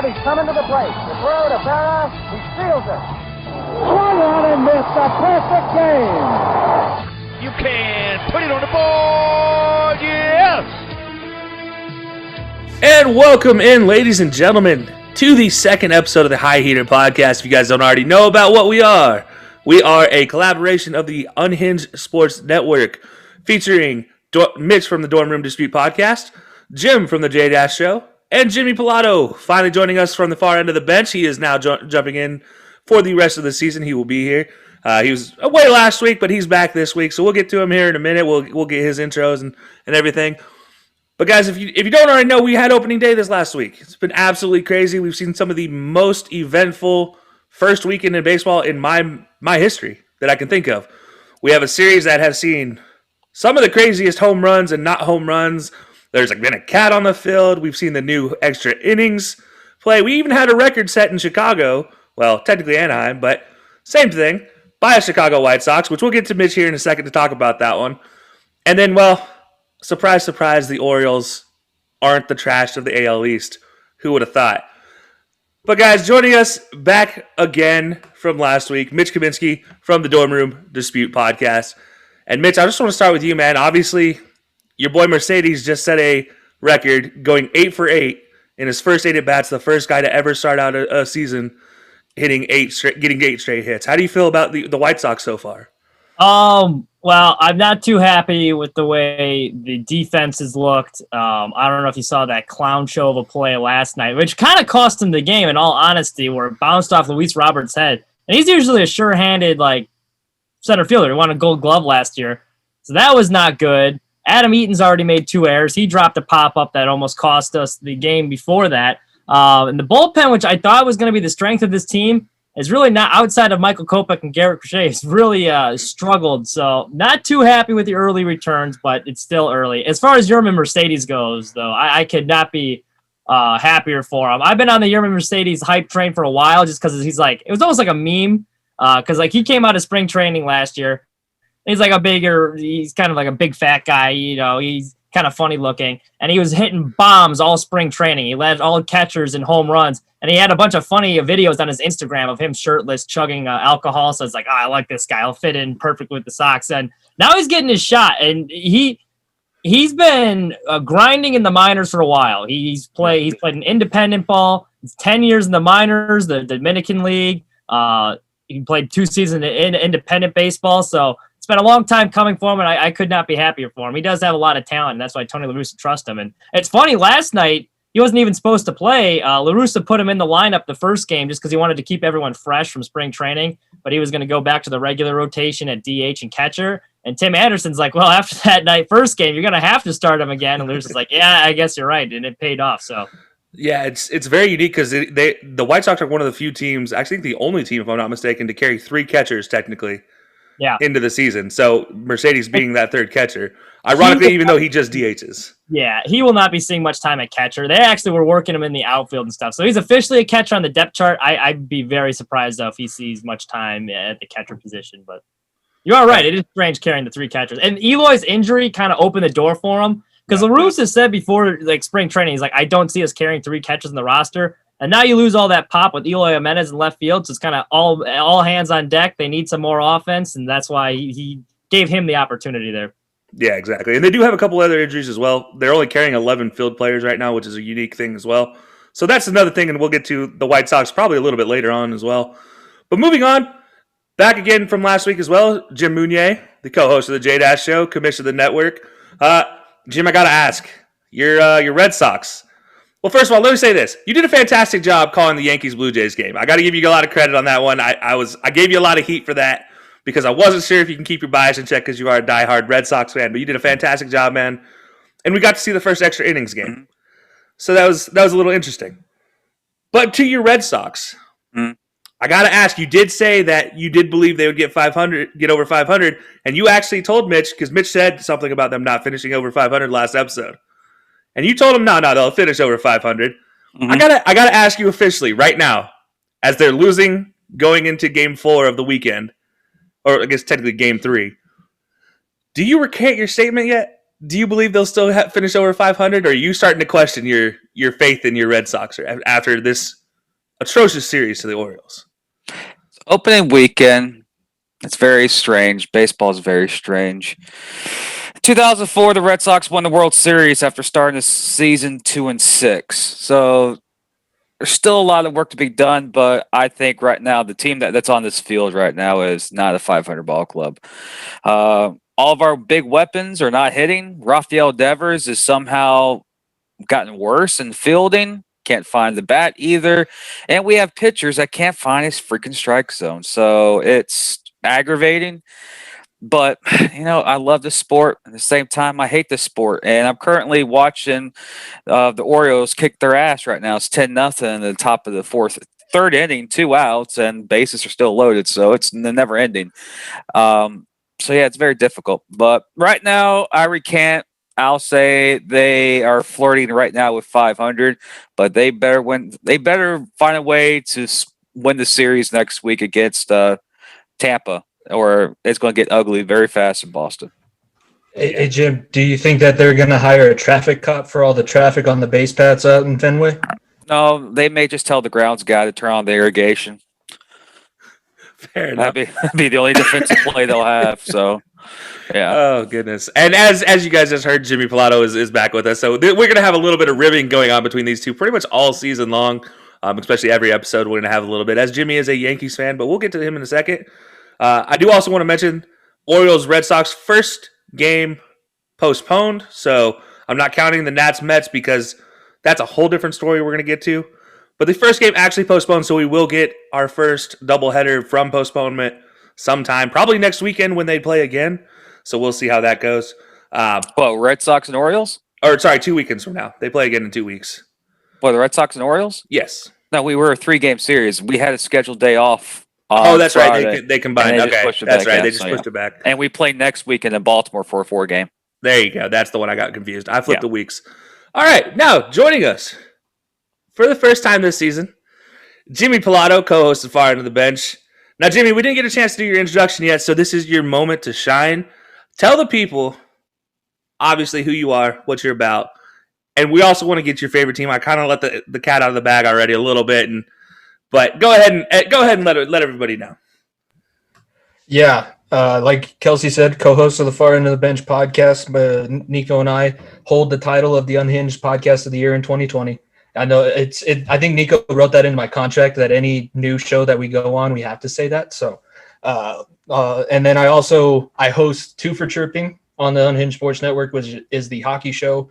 Now he's coming to the plate. The throw to Berra. He steals it. Swung on and missed. A perfect game. You can put it on the board. Yes. And welcome in, ladies and gentlemen, to the second episode of the High Heater Podcast. If you guys don't already know about what we are a collaboration of the Unhinged Sports Network featuring Mitch from the Dorm Room Dispute Podcast, Jim from the J-Dash Show, and Jimmy Pilato finally joining us from the far end of the bench. He is now jumping in for the rest of the season. He will be here. He was away last week, but he's back this week, so we'll get to him here in a minute. We'll get his intros and everything. But guys, if you don't already know, we had opening day this last week. It's been absolutely crazy. We've seen some of the most eventful first weekend in baseball in my history that I can think of. We have a series that has seen some of the craziest home runs and not home runs. There's been a cat on the field. We've seen the new extra innings play. We even had a record set in Chicago. Well, technically Anaheim, but same thing, by a Chicago White Sox, which we'll get to Mitch here in a second to talk about that one. And then, well, surprise, surprise, the Orioles aren't the trash of the AL East. Who would have thought? But guys, joining us back again from last week, Mitch Kaminsky from the Dorm Room Dispute Podcast. And Mitch, I just want to start with you, man. Obviously, your boy Mercedes just set a record going 8 for 8 in his first 8 at-bats, the first guy to ever start out a season getting 8 straight hits. How do you feel about the White Sox so far? Well, I'm not too happy with the way the defense has looked. I don't know if you saw that clown show of a play last night, which kind of cost him the game, in all honesty, where it bounced off Luis Roberts' head. And he's usually a sure-handed, center fielder. He won a Gold Glove last year. So that was not good. Adam Eaton's already made 2 errors. He dropped a pop-up that almost cost us the game before that. And the bullpen, which I thought was going to be the strength of this team, is really not, outside of Michael Kopech and Garrett Crochet, has really struggled. So not too happy with the early returns, but it's still early. As far as Yermin Mercedes goes, though, I could not be happier for him. I've been on the Yermin Mercedes hype train for a while just because he's it was almost like a meme because he came out of spring training last year. He's he's kind of like a big fat guy, he's kind of funny looking, and he was hitting bombs all spring training. He led all catchers in home runs, and he had a bunch of funny videos on his Instagram of him shirtless chugging alcohol. So it's I like this guy. I'll fit in perfect with the Sox. And now he's getting his shot, and he's been grinding in the minors for a while. He's played an independent ball. He's 10 years in the minors, the Dominican League. He played 2 seasons in independent baseball. So it's been a long time coming for him, and I could not be happier for him. He does have a lot of talent, and that's why Tony La Russa trusts him. And it's funny, last night, he wasn't even supposed to play. La Russa put him in the lineup the first game just because he wanted to keep everyone fresh from spring training, but he was going to go back to the regular rotation at DH and catcher. And Tim Anderson's well, after that first game, you're going to have to start him again. And La Russa's yeah, I guess you're right, and it paid off. So. Yeah, it's very unique because the White Sox are one of the few teams, I think the only team, if I'm not mistaken, to carry 3 catchers technically. Yeah. Into the season. So Mercedes being that third catcher, ironically, even though he just DHs. Yeah, he will not be seeing much time at catcher. They actually were working him in the outfield and stuff. So he's officially a catcher on the depth chart. I'd be very surprised, though, if he sees much time at the catcher position. But you are right. It is strange carrying the 3 catchers. And Eloy's injury kind of opened the door for him. Because La Russa said before spring training, he's I don't see us carrying 3 catchers in the roster. And now you lose all that pop with Eloy Jimenez in left field, so it's kind of all hands on deck. They need some more offense, and that's why he gave him the opportunity there. Yeah, exactly. And they do have a couple other injuries as well. They're only carrying 11 field players right now, which is a unique thing as well. So that's another thing, and we'll get to the White Sox probably a little bit later on as well. But moving on, back again from last week as well, Jim Mounier, the co-host of the J-Dash Show, commissioner of the network. Jim, I got to ask, your Red Sox. Well, first of all, let me say this. You did a fantastic job calling the Yankees-Blue Jays game. I got to give you a lot of credit on that one. I gave you a lot of heat for that because I wasn't sure if you can keep your bias in check because you are a diehard Red Sox fan, but you did a fantastic job, man. And we got to see the first extra innings game. So that was a little interesting. But to your Red Sox, I got to ask, you did say that you did believe they would get over 500, and you actually told Mitch, because Mitch said something about them not finishing over 500 last episode. And you told them, no, they'll finish over 500. Mm-hmm. I gotta ask you officially right now, as they're losing going into Game 4 of the weekend, or I guess technically Game 3, do you recant your statement yet? Do you believe they'll still finish over 500, or are you starting to question your your faith in your Red Sox after this atrocious series to the Orioles? Opening weekend, it's very strange. Baseball is very strange. 2004, the Red Sox won the World Series after starting the season 2-6. So there's still a lot of work to be done, but I think right now the team that's on this field right now is not a 500 ball club. All of our big weapons are not hitting. Rafael Devers is somehow gotten worse in fielding. Can't find the bat either. And we have pitchers that can't find his freaking strike zone. So it's aggravating. But, I love the sport. At the same time, I hate the sport. And I'm currently watching the Orioles kick their ass right now. It's 10-0 in the top of the third inning, 2 outs, and bases are still loaded. So it's never ending. It's very difficult. But right now, I recant. I'll say they are flirting right now with 500, but they better win. They better find a way to win the series next week against Tampa, or it's going to get ugly very fast in Boston. Hey, Jim, do you think that they're going to hire a traffic cop for all the traffic on the base paths out in Fenway? No, they may just tell the grounds guy to turn on the irrigation. Fair enough. That'd be the only defensive play they'll have. So, yeah. Oh, goodness. And as you guys just heard, Jimmy Pilato is back with us. So we're going to have a little bit of ribbing going on between these two pretty much all season long, especially every episode. We're going to have a little bit, as Jimmy is a Yankees fan, but we'll get to him in a second. I do also want to mention Orioles-Red Sox first game postponed. So I'm not counting the Nats-Mets because that's a whole different story we're going to get to. But the first game actually postponed, so we will get our first doubleheader from postponement sometime, probably next weekend when they play again. So we'll see how that goes. Red Sox and Orioles? 2 weekends from now. They play again in 2 weeks. The Red Sox and Orioles? Yes. No, we were a 3-game series. We had a scheduled day off. That's Friday, right. They combined. Okay, that's right. They just pushed it back. And we play next weekend in Baltimore for a 4-game. There you go. That's the one I got confused. I flipped the weeks. All right. Now, joining us for the first time this season, Jimmy Pilato, co-host of Far Into the Bench. Now, Jimmy, we didn't get a chance to do your introduction yet, so this is your moment to shine. Tell the people, obviously, who you are, what you're about, and we also want to get your favorite team. I kind of let the cat out of the bag already a little bit, but go ahead and let everybody know. Yeah, like Kelcey said, co-host of the Far End of the Bench podcast, Nico and I hold the title of the Unhinged Podcast of the Year in 2020. I know I think Nico wrote that in my contract that any new show that we go on, we have to say that. So, and then I host Two for Chirping on the Unhinged Sports Network, which is the hockey show.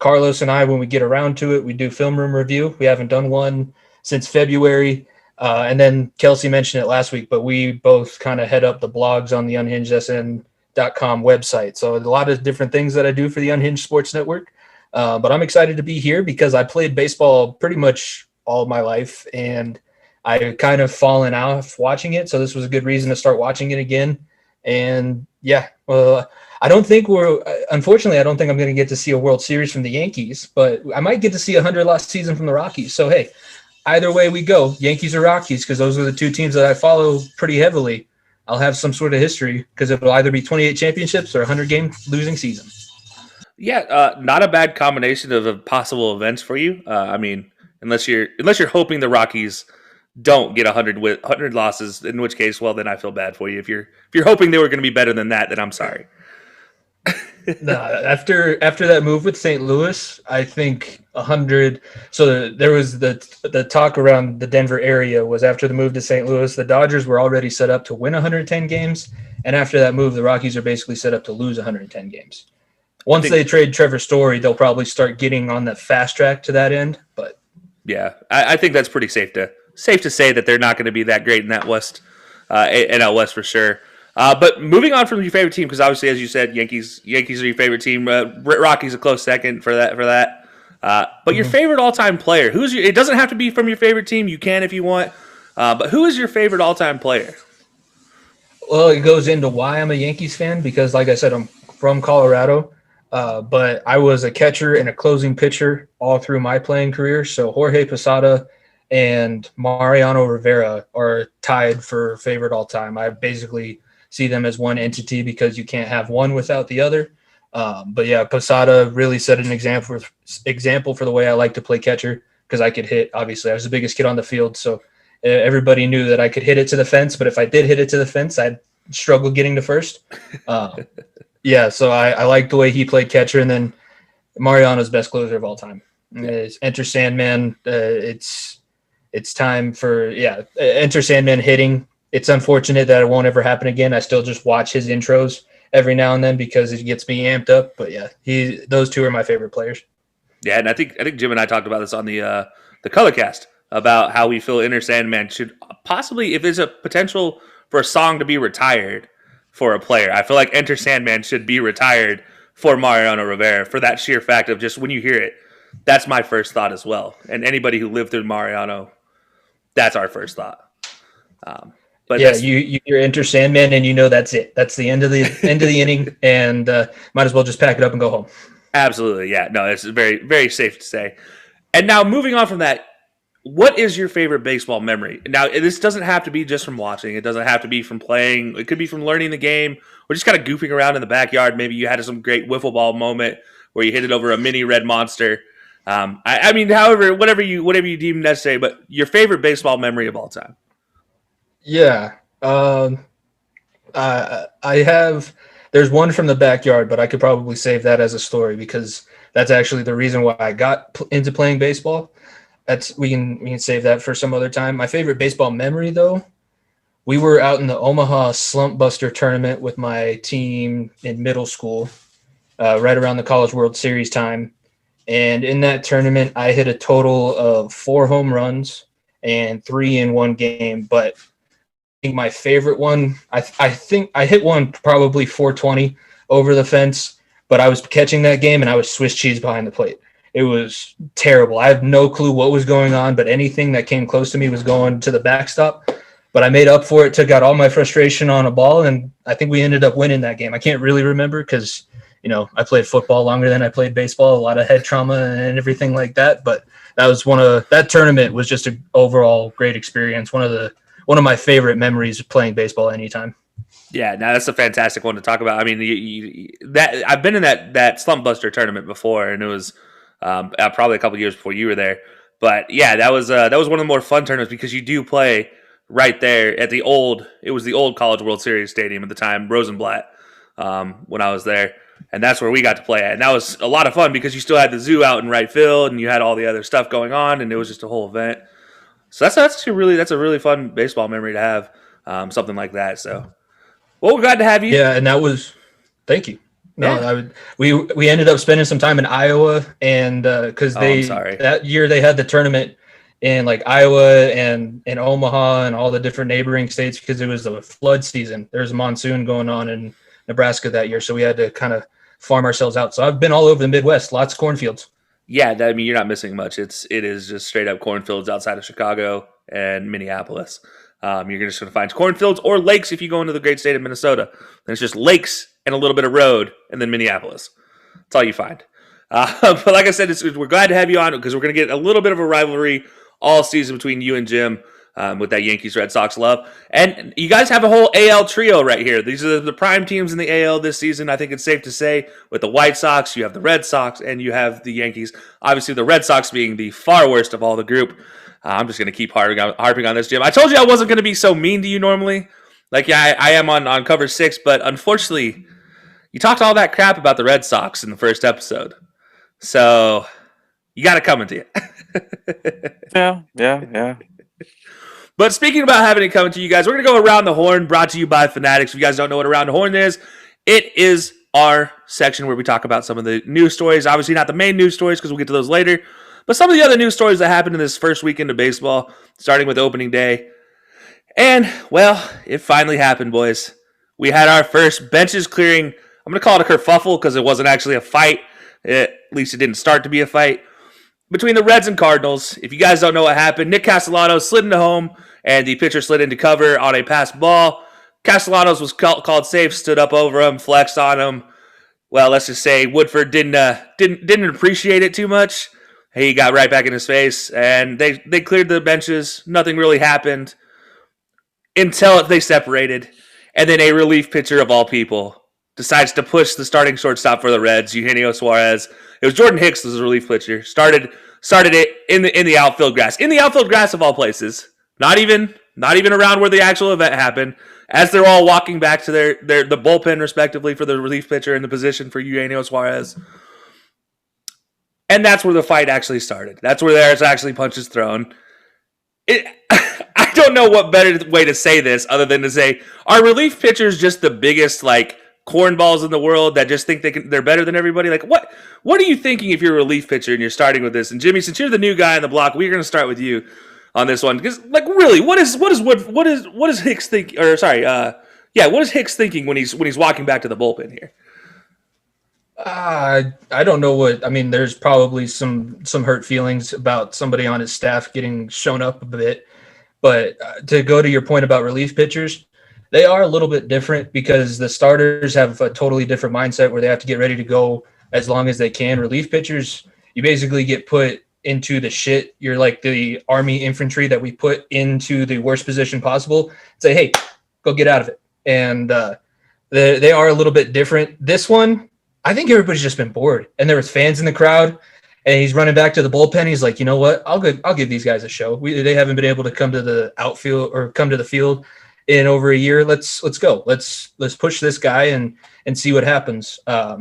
Carlos and I, when we get around to it, we do film room review. We haven't done one since February. And then Kelcey mentioned it last week, but we both kind of head up the blogs on the unhingedsn.com website. So a lot of different things that I do for the Unhinged Sports Network. But I'm excited to be here because I played baseball pretty much all of my life, and I kind of fallen off watching it. So this was a good reason to start watching it again. And unfortunately, I don't think I'm going to get to see a World Series from the Yankees, but I might get to see a 100-loss season from the Rockies. So, hey, either way we go, Yankees or Rockies, because those are the two teams that I follow pretty heavily. I'll have some sort of history because it'll either be 28 championships or a 100-game losing season. Yeah, not a bad combination of possible events for you. I mean, unless you're hoping the Rockies don't get 100 losses, in which case, well, then I feel bad for you. If you're hoping they were going to be better than that, then I'm sorry. No, after that move with St. Louis, I think 100. So there was the talk around the Denver area was after the move to St. Louis, the Dodgers were already set up to win 110 games, and after that move, the Rockies are basically set up to lose 110 games. Once they trade Trevor Story, they'll probably start getting on the fast track to that end. But yeah, I think that's pretty safe to say that they're not going to be that great in that West, NL West for sure. But moving on from your favorite team, because obviously, as you said, Yankees are your favorite team. Rockies a close second for that. But your favorite all-time player, it doesn't have to be from your favorite team. You can if you want. But who is your favorite all-time player? Well, it goes into why I'm a Yankees fan because, like I said, I'm from Colorado. But I was a catcher and a closing pitcher all through my playing career. So Jorge Posada and Mariano Rivera are tied for favorite all time. I basically see them as one entity because you can't have one without the other. But yeah, Posada really set an example for the way I like to play catcher because I could hit. Obviously, I was the biggest kid on the field, so everybody knew that I could hit it to the fence. But if I did hit it to the fence, I'd struggle getting to first. Yeah, so I like the way he played catcher, and then Mariano's best closer of all time. Is Enter Sandman. It's time for Enter Sandman hitting. It's unfortunate that it won't ever happen again. I still just watch his intros every now and then because it gets me amped up. But yeah, those two are my favorite players. Yeah, and I think Jim and I talked about this on the Colorcast about how we feel Enter Sandman should possibly, if there's a potential for a song to be retired for a player, I feel like Enter Sandman should be retired for Mariano Rivera for that sheer fact of just when you hear it, that's my first thought as well. And anybody who lived through Mariano, that's our first thought. But yeah, you hear Enter Sandman and you know that's it. That's the end of the inning, and might as well just pack it up and go home. Absolutely, yeah. No, it's very, very safe to say. And now moving on from that, what is your favorite baseball memory? Now, this doesn't have to be just from watching. It doesn't have to be from playing. It could be from learning the game or just kind of goofing around in the backyard. Maybe you had some great wiffle ball moment where you hit it over a mini red monster. I mean, however, whatever you deem necessary, but your favorite baseball memory of all time. Yeah. I have, there's one from the backyard, but I could probably save that as a story because that's actually the reason why I got into playing baseball. We can save that for some other time. My favorite baseball memory though, we were out in the Omaha Slump Buster tournament with my team in middle school, right around the College World Series time. And in that tournament, I hit a total of 4 home runs and 3 in one game, but I think my favorite one, I think I hit one probably 420 over the fence, but I was catching that game and I was Swiss cheese behind the plate. It was terrible. I have no clue what was going on, but anything that came close to me was going to the backstop. But I made up for it, took out all my frustration on a ball, and I think we ended up winning that game. I can't really remember because, I played football longer than I played baseball, a lot of head trauma and everything like that. But that was that tournament was just an overall great experience. One of my favorite memories of playing baseball anytime. Yeah, now that's a fantastic one to talk about. I mean, I've been in that Slump Buster tournament before, and it was probably a couple years before you were there. But yeah, that was one of the more fun tournaments because you do play right there at it was the old College World Series stadium at the time, Rosenblatt, when I was there. And that's where we got to play at. And that was a lot of fun because you still had the zoo out in right field and you had all the other stuff going on, and it was just a whole event. So that's a really fun baseball memory to have, something like that. So, well, we're glad to have you. Yeah, and that was thank you. No, yeah. We ended up spending some time in Iowa, and because that year they had the tournament in like Iowa and in Omaha and all the different neighboring states because it was the flood season. There's a monsoon going on in Nebraska that year, so we had to kind of farm ourselves out. So I've been all over the Midwest, lots of cornfields. Yeah, I mean, you're not missing much. It is just straight up cornfields outside of Chicago and Minneapolis. You're just going to find cornfields or lakes if you go into the great state of Minnesota. Then it's just lakes and a little bit of road, and then Minneapolis. That's all you find. But like I said, we're glad to have you on because we're going to get a little bit of a rivalry all season between you and Jim with that Yankees-Red Sox love. And you guys have a whole AL trio right here. These are the prime teams in the AL this season, I think it's safe to say. With the White Sox, you have the Red Sox, and you have the Yankees. Obviously, the Red Sox being the far worst of all the group. I'm just going to keep harping on this, Jim. I told you I wasn't going to be so mean to you normally. Like, yeah, I am on cover 6, but unfortunately, you talked all that crap about the Red Sox in the first episode. So, you got it coming to you. Yeah. But speaking about having it coming to you guys, we're going to go around the horn, brought to you by Fanatics. If you guys don't know what around the horn is, it is our section where we talk about some of the news stories. Obviously not the main news stories because we'll get to those later, but some of the other news stories that happened in this first weekend of baseball, starting with opening day. And, well, it finally happened, boys. We had our first benches clearing. I'm going to call it a kerfuffle because it wasn't actually a fight. At least it didn't start to be a fight. Between the Reds and Cardinals, if you guys don't know what happened, Nick Castellanos slid into home, and the pitcher slid into cover on a pass ball. Castellanos was called safe, stood up over him, flexed on him. Well, let's just say Woodford didn't appreciate it too much. He got right back in his face, and they cleared the benches. Nothing really happened until they separated, and then a relief pitcher of all people decides to push the starting shortstop for the Reds, Eugenio Suarez. It was Jordan Hicks was a relief pitcher. Started it in the outfield grass. In the outfield grass of all places. Not even around where the actual event happened. As they're all walking back to the bullpen respectively for the relief pitcher and the position for Eugenio Suarez. And that's where the fight actually started. That's where there's actually punches thrown. I don't know what better way to say this other than to say, are relief pitchers just the biggest cornballs in the world that just think they're better than everybody? What are you thinking if you're a relief pitcher and you're starting with this? And Jimmy, since you're the new guy on the block, we're going to start with you on this one because really, what is Hicks think? Or sorry, what is Hicks thinking when he's walking back to the bullpen here? I don't know what. I mean, there's probably some hurt feelings about somebody on his staff getting shown up a bit. But to go to your point about relief pitchers, they are a little bit different because the starters have a totally different mindset where they have to get ready to go as long as they can. Relief pitchers, you basically get put into the shit. You're like the Army infantry that we put into the worst position possible. Say, hey, go get out of it. And they are a little bit different. This one, I think everybody's just been bored. And there was fans in the crowd. And he's running back to the bullpen. He's like, you know what? I'll give these guys a show. They haven't been able to come to the outfield or come to the field in over a year. Let's go. Let's push this guy and see what happens. I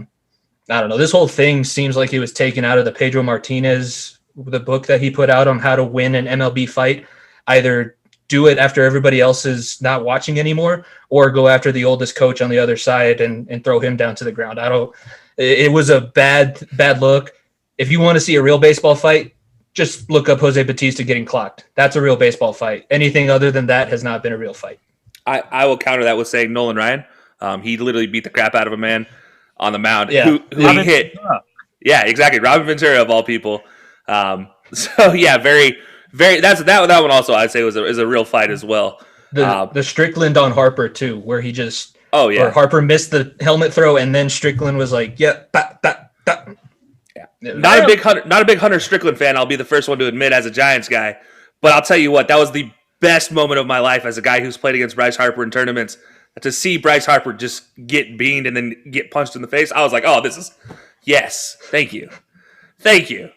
don't know. This whole thing seems like it was taken out of the Pedro Martinez, the book that he put out on how to win an MLB fight. Either do it after everybody else is not watching anymore, or go after the oldest coach on the other side and throw him down to the ground. It was a bad look. If you want to see a real baseball fight, just look up Jose Bautista getting clocked. That's a real baseball fight. Anything other than that has not been a real fight. I will counter that with saying Nolan Ryan. He literally beat the crap out of a man on the mound Yeah. who he hit. Yeah, exactly. Robin Ventura of all people. So yeah, very, very. That one also I'd say is a real fight as well. The Strickland on Harper too, where he just where Harper missed the helmet throw and then Strickland was like, yeah, that. Not a big Hunter Strickland fan. I'll be the first one to admit as a Giants guy, but I'll tell you what, that was the best moment of my life as a guy who's played against Bryce Harper in tournaments. To see Bryce Harper just get beamed and then get punched in the face, I was like, oh, yes, thank you. Did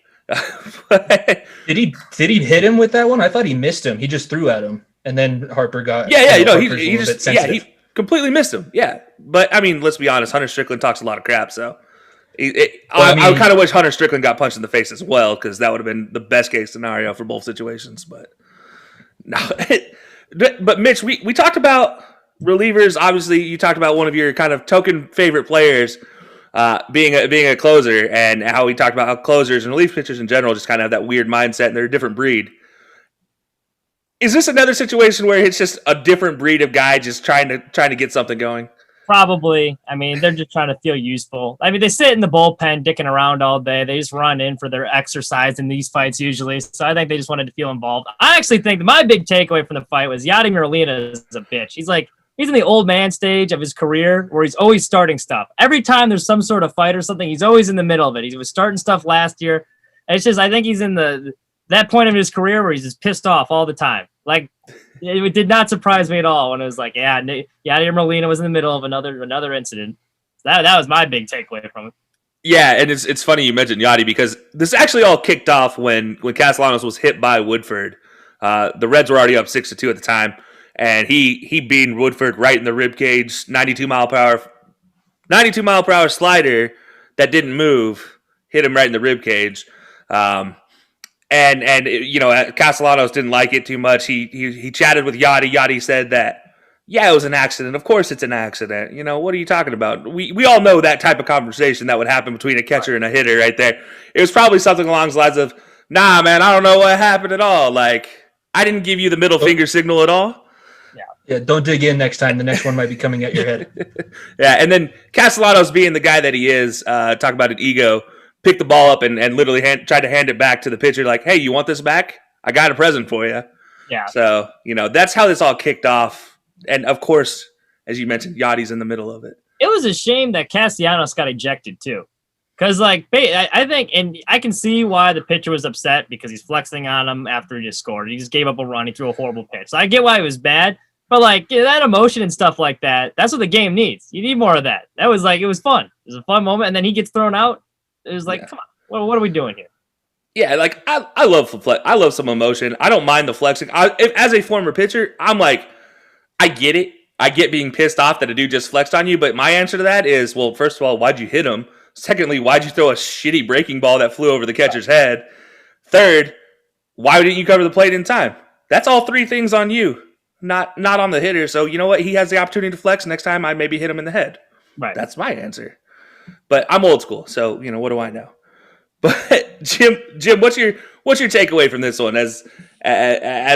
he hit him with that one? I thought he missed him. He just threw at him, and then Harper got. He completely missed him. Yeah, but I mean, let's be honest. Hunter Strickland talks a lot of crap, so. I kind of wish Hunter Strickland got punched in the face as well, because that would have been the best case scenario for both situations. But no, but Mitch, we talked about relievers. Obviously, you talked about one of your kind of token favorite players being a closer, and how we talked about how closers and relief pitchers in general just kind of have that weird mindset, and they're a different breed. Is this another situation where it's just a different breed of guy just trying to get something going? Probably. I mean, they're just trying to feel useful. I mean, they sit in the bullpen dicking around all day. They just run in for their exercise in these fights usually. So I think they just wanted to feel involved. I actually think my big takeaway from the fight was Yadier Molina is a bitch. He's in the old man stage of his career where he's always starting stuff. Every time there's some sort of fight or something, he's always in the middle of it. He was starting stuff last year. And it's just, I think he's in that point of his career where he's just pissed off all the time. It did not surprise me at all when it was like, Yadier Molina was in the middle of another incident. That was my big takeaway from it. Yeah, and it's funny you mentioned Yachty, because this actually all kicked off when Castellanos was hit by Woodford. The Reds were already up 6-2 at the time, and he beat Woodford right in the rib cage. 92 mile per hour slider that didn't move, hit him right in the rib cage. And Castellanos didn't like it too much. He chatted with Yachty. Yachty said that, yeah, it was an accident. Of course it's an accident. What are you talking about? We all know that type of conversation that would happen between a catcher and a hitter right there. It was probably something along the lines of, nah, man, I don't know what happened at all. I didn't give you the middle finger signal at all. Yeah, don't dig in next time. The next one might be coming at your head. Yeah, and then Castellanos, being the guy that he is, talk about an ego, picked the ball up and literally tried to hand it back to the pitcher like, hey, you want this back? I got a present for you. Yeah. So, that's how this all kicked off. And, of course, as you mentioned, Yachty's in the middle of it. It was a shame that Castellanos got ejected, too. Because, I think, and I can see why the pitcher was upset, because he's flexing on him after he just scored. He just gave up a run. He threw a horrible pitch. So I get why it was bad. But like that emotion and stuff like that, that's what the game needs. You need more of that. That was like, it was fun. It was a fun moment. And then he gets thrown out. It was like, come on, what are we doing here? Yeah, like I love some emotion. I don't mind the flexing. As a former pitcher, I'm like, I get it. I get being pissed off that a dude just flexed on you. But my answer to that is, well, first of all, why'd you hit him? Secondly, why'd you throw a shitty breaking ball that flew over the catcher's head? Third, why didn't you cover the plate in time? That's all three things on you, not on the hitter. So you know what? He has the opportunity to flex. Next time, I maybe hit him in the head. Right. That's my answer. But I'm old school, so what do I know? But Jim, what's your takeaway from this one as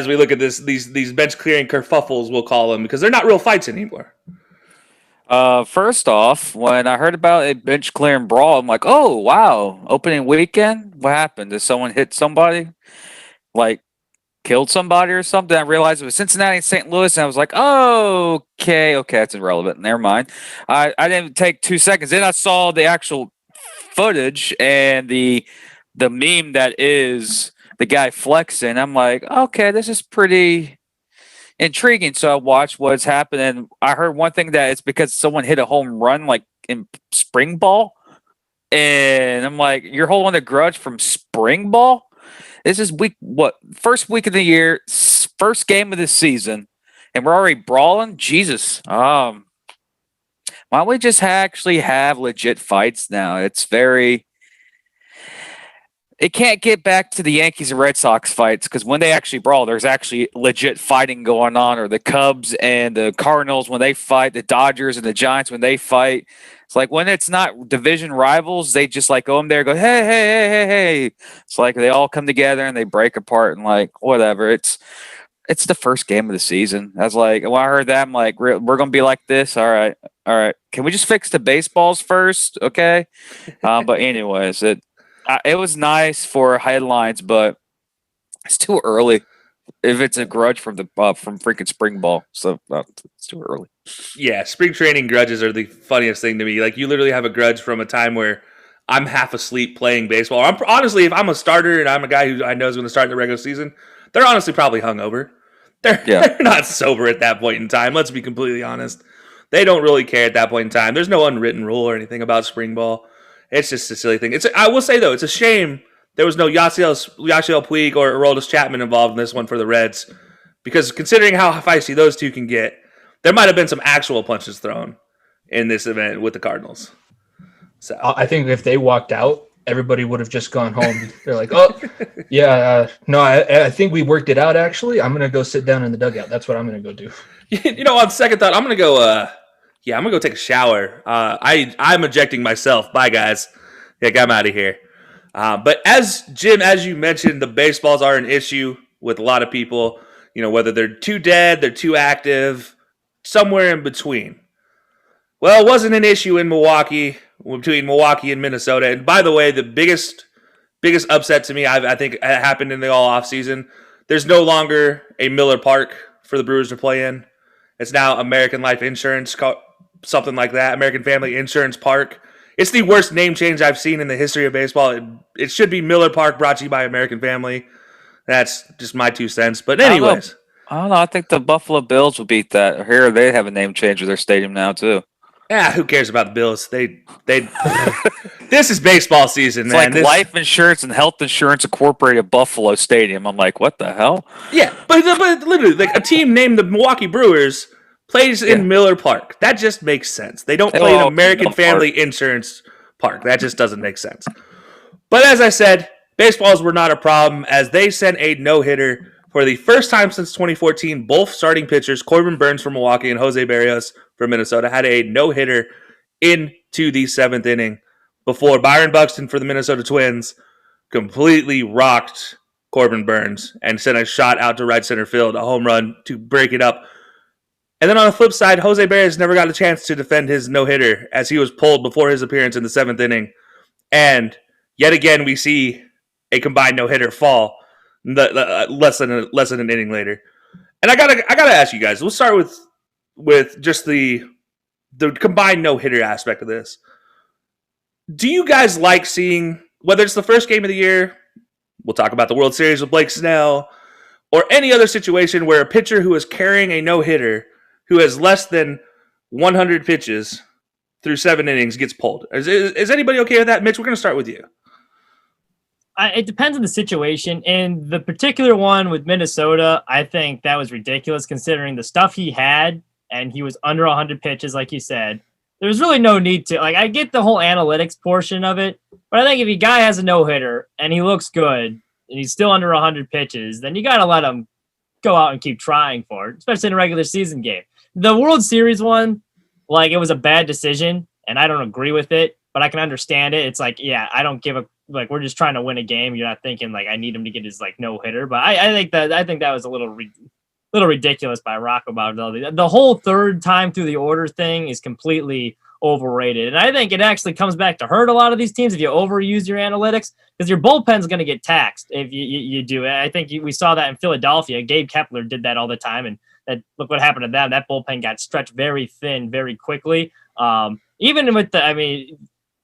we look at these bench clearing kerfuffles, we'll call them, because they're not real fights anymore. First off, when I heard about a bench clearing brawl, I'm like, oh wow, opening weekend. What happened? Did someone hit somebody? Like killed somebody or something? I realized it was Cincinnati and St. Louis, and I was like, oh, okay, that's irrelevant. Never mind. I didn't take 2 seconds. Then I saw the actual footage and the meme that is the guy flexing. I'm like, okay, this is pretty intriguing. So I watched what's happening. I heard one thing that it's because someone hit a home run like in spring ball. And I'm like, you're holding a grudge from spring ball? This is first week of the year, first game of the season, and we're already brawling? Jesus. Why don't we just actually have legit fights now? It can't get back to the Yankees and Red Sox fights, because when they actually brawl, there's actually legit fighting going on, or the Cubs and the Cardinals when they fight, the Dodgers and the Giants when they fight. It's like when it's not division rivals, they just like go in there and go, hey. It's like they all come together and they break apart and like, whatever. It's the first game of the season. I was like, when I heard that, I'm like, we're going to be like this? All right. Can we just fix the baseballs first? Okay. But anyways, it was nice for headlines, but it's too early. If it's a grudge from from freaking spring ball, so it's too early. Yeah, spring training grudges are the funniest thing to me. Like, you literally have a grudge from a time where I'm half asleep playing baseball. Honestly, if I'm a starter and I'm a guy who I know is going to start in the regular season, they're honestly probably hungover. They're not sober at that point in time. Let's be completely honest. They don't really care at that point in time. There's no unwritten rule or anything about spring ball. It's just a silly thing. I will say, though, it's a shame there was no Yasiel Puig or Aroldis Chapman involved in this one for the Reds, because considering how feisty those two can get, there might have been some actual punches thrown in this event with the Cardinals. So I think if they walked out, everybody would have just gone home. They're like, oh, yeah, no, I think we worked it out, actually. I'm going to go sit down in the dugout. That's what I'm going to go do. On second thought, I'm going to go I'm going to go take a shower. I'm ejecting myself. Bye, guys. Yeah, I'm out of here. But as you mentioned, the baseballs are an issue with a lot of people, whether they're too dead, they're too active, somewhere in between. Well, it wasn't an issue in Milwaukee, between Milwaukee and Minnesota. And by the way, the biggest upset to me, I think, happened in the all offseason. There's no longer a Miller Park for the Brewers to play in. It's now American Life Insurance, something like that, American Family Insurance Park. It's the worst name change I've seen in the history of baseball. It should be Miller Park, brought to you by American Family. That's just my 2 cents. But anyways. I don't know. I think the Buffalo Bills will beat that. Here they have a name change of their stadium now too. Yeah, who cares about the Bills? They this is baseball season, it's man. Like life insurance and health insurance incorporated Buffalo Stadium. I'm like, what the hell? Yeah, but literally, like a team named the Milwaukee Brewers plays in Miller Park. That just makes sense. They don't play in American Family Insurance Park. That just doesn't make sense. But as I said, baseballs were not a problem, as they sent a no-hitter for the first time since 2014. Both starting pitchers, Corbin Burnes from Milwaukee and Jose Barrios from Minnesota, had a no-hitter into the 7th inning before Byron Buxton for the Minnesota Twins completely rocked Corbin Burnes and sent a shot out to right center field, a home run to break it up. And then on the flip side, Jose Barrios never got a chance to defend his no-hitter as he was pulled before his appearance in the 7th inning. And yet again, we see a combined no-hitter fall less than an inning later. And I gotta ask you guys. We'll start with just the combined no-hitter aspect of this. Do you guys like seeing, whether it's the first game of the year, we'll talk about the World Series with Blake Snell, or any other situation where a pitcher who is carrying a no-hitter who has less than 100 pitches through 7 innings gets pulled. Is anybody okay with that? Mitch, we're going to start with you. It depends on the situation. In the particular one with Minnesota, I think that was ridiculous considering the stuff he had, and he was under 100 pitches, like you said. There's really no need to. Like, I get the whole analytics portion of it, but I think if a guy has a no-hitter and he looks good and he's still under 100 pitches, then you got to let him go out and keep trying for it, especially in a regular season game. The World Series one, like, it was a bad decision, and I don't agree with it, but I can understand it. It's like, yeah, I don't give a like, we're just trying to win a game. You're not thinking like I need him to get his like no hitter. But I think that was a little ridiculous by Rocco Baldelli. The whole third time through the order thing is completely overrated, and I think it actually comes back to hurt a lot of these teams if you overuse your analytics, because your bullpen's going to get taxed if you do it. I think we saw that in Philadelphia. Gabe Kepler did that all the time, and look what happened to them. That bullpen got stretched very thin very quickly. Even with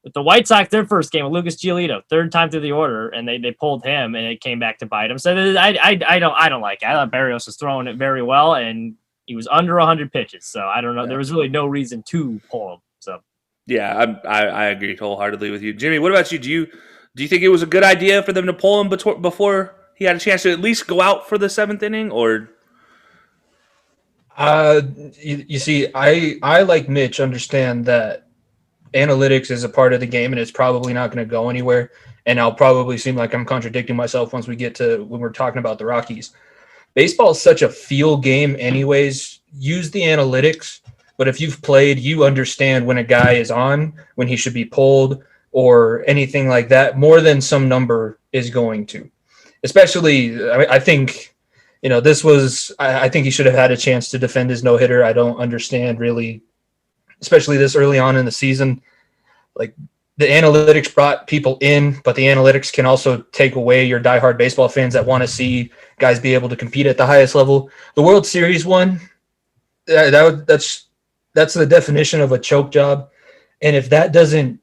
with the White Sox, their first game with Lucas Giolito, third time through the order, and they pulled him, and it came back to bite him. So I don't like it. I thought Barrios was throwing it very well, and he was under 100 pitches. So I don't know. Yeah. There was really no reason to pull him. So yeah, I agree wholeheartedly with you, Jimmy. What about you? Do you think it was a good idea for them to pull him before he had a chance to at least go out for the 7th inning, or? You see, I like Mitch understand that analytics is a part of the game and it's probably not going to go anywhere. And I'll probably seem like I'm contradicting myself once we get to when we're talking about the Rockies. Baseball is such a feel game anyways. Use the analytics, but if you've played, you understand when a guy is on, when he should be pulled or anything like that, more than some number is going to. Especially, I think, this was – I think he should have had a chance to defend his no-hitter. I don't understand really, especially this early on in the season. Like, the analytics brought people in, but the analytics can also take away your diehard baseball fans that want to see guys be able to compete at the highest level. The World Series one, that's the definition of a choke job. And if that doesn't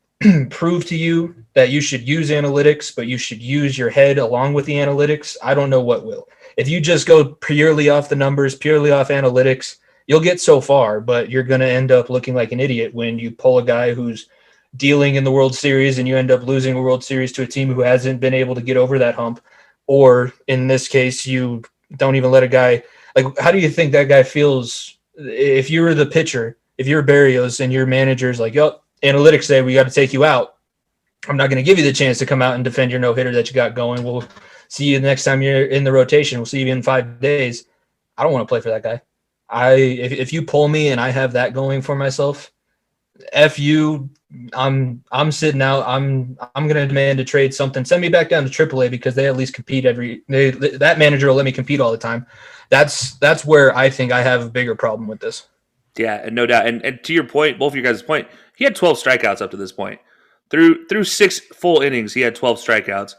prove to you that you should use analytics, but you should use your head along with the analytics, I don't know what will. If you just go purely off the numbers, purely off analytics, you'll get so far, but you're going to end up looking like an idiot when you pull a guy who's dealing in the World Series and you end up losing a World Series to a team who hasn't been able to get over that hump. Or in this case, you don't even let a guy – like, how do you think that guy feels if you're the pitcher, if you're Barrios and your manager's like, yo, analytics say we got to take you out. I'm not going to give you the chance to come out and defend your no-hitter that you got going. We'll see you the next time you're in the rotation. We'll see you in 5 days. I don't want to play for that guy. If you pull me and I have that going for myself, F you, I'm sitting out. I'm going to demand a trade something. Send me back down to AAA because they at least compete that manager will let me compete all the time. That's where I think I have a bigger problem with this. Yeah, and no doubt. And to your point, both of you guys' point, he had 12 strikeouts up to this point. Through 6 full innings, he had 12 strikeouts.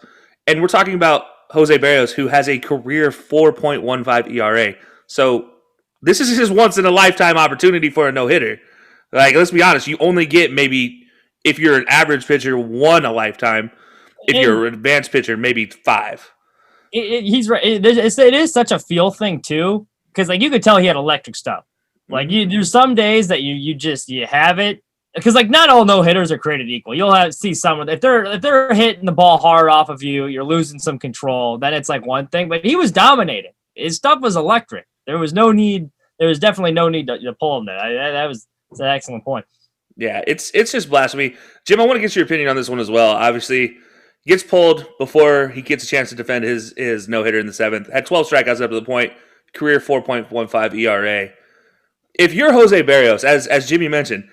And we're talking about Jose Barrios, who has a career 4.15 ERA. So this is his once-in-a-lifetime opportunity for a no-hitter. Like, let's be honest, you only get maybe, if you're an average pitcher, 1 a lifetime. If you're an advanced pitcher, maybe 5. He's right. It is such a feel thing, too, because, like, you could tell he had electric stuff. Like, there's some days that you have it. Because, like, not all no-hitters are created equal. You'll see someone, if they're hitting the ball hard off of you, you're losing some control, then it's, like, one thing. But he was dominating. His stuff was electric. There was definitely no need to pull him there. That's an excellent point. Yeah, it's just blasphemy. Jim, I want to get your opinion on this one as well. Obviously, he gets pulled before he gets a chance to defend his no-hitter in the 7th. Had 12 strikeouts up to the point, career 4.15 ERA. If you're Jose Barrios, as Jimmy mentioned,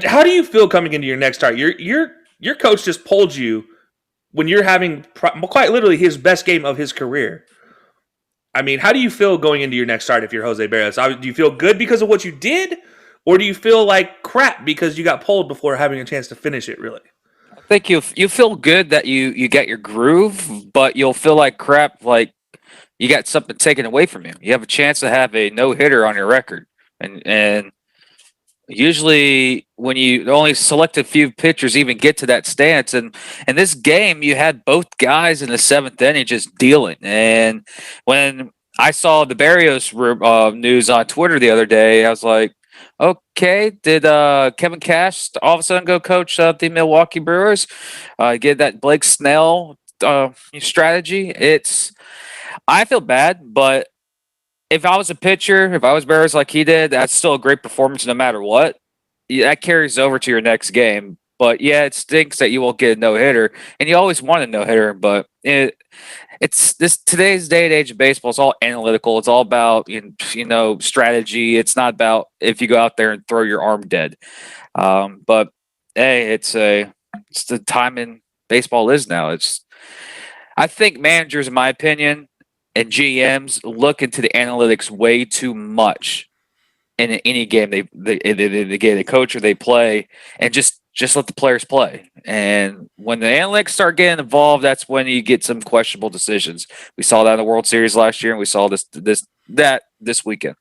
how do you feel coming into your next start? Your coach just pulled you when you're having quite literally his best game of his career. I mean, how do you feel going into your next start if you're Jose Barrios? Do you feel good because of what you did, or do you feel like crap because you got pulled before having a chance to finish it, really? I think you feel good that you get your groove, but you'll feel like crap like you got something taken away from you. You have a chance to have a no-hitter on your record. And usually when only selected few pitchers even get to that stance, and in this game you had both guys in the 7th inning just dealing. And when I saw the Barrios news on Twitter the other day. I was like, okay, did Kevin Cash all of a sudden go coach the Milwaukee Brewers? Get that Blake Snell strategy? I feel bad, but if I was a pitcher, if I was Barrios like he did, that's still a great performance no matter what. Yeah, that carries over to your next game. But yeah, it stinks that you won't get a no hitter, and you always want a no hitter. But it's this today's day and age of baseball. It's all analytical. It's all about strategy. It's not about if you go out there and throw your arm dead. But hey, it's the time in baseball is now. I think managers, in my opinion, and GMs look into the analytics way too much in any game they coach or they play, and just let the players play. And when the analytics start getting involved, that's when you get some questionable decisions. We saw that in the World Series last year, and we saw this weekend.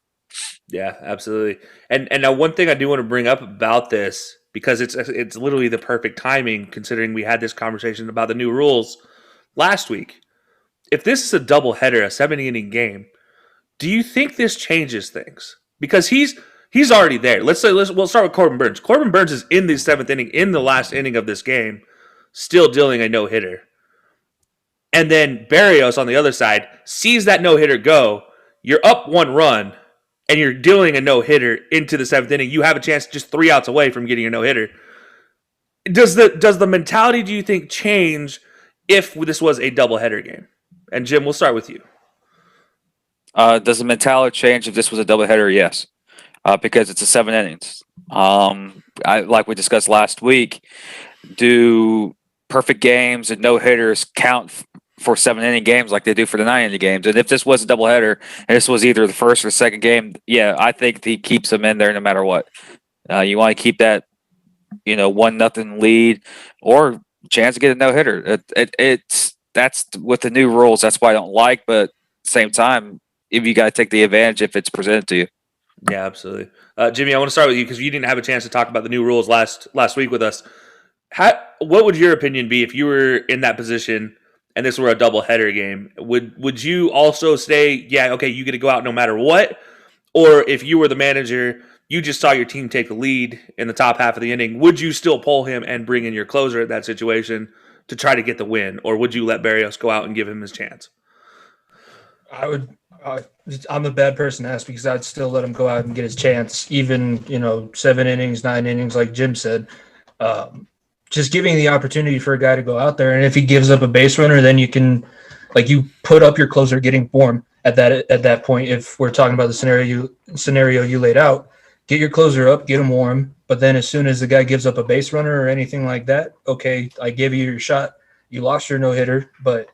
Yeah, absolutely. And now one thing I do want to bring up about this, because it's literally the perfect timing considering we had this conversation about the new rules last week. If this is a doubleheader, a 7-inning game, do you think this changes things? Because he's already there. We'll start with Corbin Burns. Corbin Burns is in the 7th inning, in the last inning of this game, still dealing a no-hitter. And then Barrios on the other side sees that no-hitter go. You're up 1 run, and you're dealing a no-hitter into the 7th inning. You have a chance just 3 outs away from getting a no-hitter. Does the mentality, do you think, change if this was a doubleheader game? And Jim, we'll start with you. Does the mentality change if this was a doubleheader? Yes, because it's a 7 innings. Like we discussed last week, do perfect games and no hitters count for 7-inning games like they do for the 9-inning games? And if this was a doubleheader and this was either the first or the second game, yeah, I think he keeps them in there no matter what. You want to keep that 1-0 lead or chance to get a no hitter. That's with the new rules. That's why I don't like, but at the same time, if you got to take the advantage if it's presented to you. Yeah, absolutely. Jimmy, I want to start with you because you didn't have a chance to talk about the new rules last week with us. What would your opinion be if you were in that position and this were a doubleheader game? Would you also say, yeah, okay, you get to go out no matter what? Or if you were the manager, you just saw your team take the lead in the top half of the inning, would you still pull him and bring in your closer at that situation to try to get the win? Or would you let Barrios go out and give him his chance? I would. I'm a bad person to ask because I'd still let him go out and get his chance, even 7 innings, 9 innings, like Jim said. Just giving the opportunity for a guy to go out there, and if he gives up a base runner, then you can, you put up your closer getting form at that point. If we're talking about the scenario you laid out, get your closer up, get him warm. But then as soon as the guy gives up a base runner or anything like that, okay, I gave you your shot. You lost your no hitter, but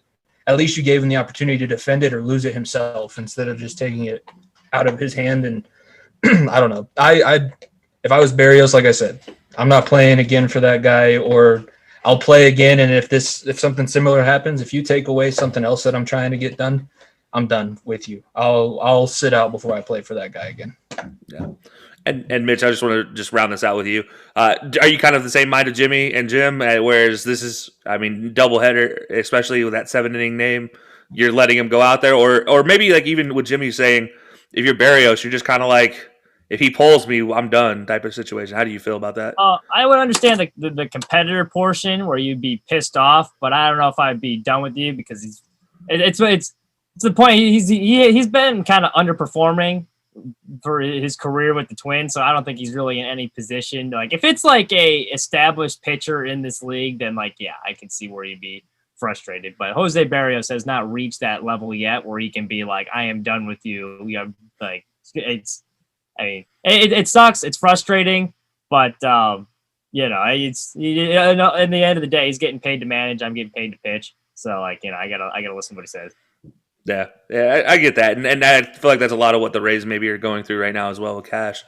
at least you gave him the opportunity to defend it or lose it himself instead of just taking it out of his hand. And I don't know. If I was Barrios, like I said, I'm not playing again for that guy, or I'll play again. And if something similar happens, if you take away something else that I'm trying to get done, I'm done with you. I'll sit out before I play for that guy again. Yeah. And Mitch, I just want to round this out with you. Are you kind of the same mind of Jimmy and Jim? Whereas this is, doubleheader, especially with that 7-inning name, you're letting him go out there, or maybe even with Jimmy saying, if you're Barrios, you're just kind of like, if he pulls me, I'm done type of situation. How do you feel about that? I would understand the competitor portion where you'd be pissed off, but I don't know if I'd be done with you because it's the point. He's been kind of underperforming for his career with the Twins, so I don't think he's really in any position. If it's a established pitcher in this league, then yeah, I can see where you'd be frustrated. But Jose Barrios has not reached that level yet where he can be like, I am done with you. It sucks. It's frustrating, but it's in the end of the day, he's getting paid to manage. I'm getting paid to pitch. So I gotta listen to what he says. Yeah, I get that, and I feel like that's a lot of what the Rays maybe are going through right now as well with Cash.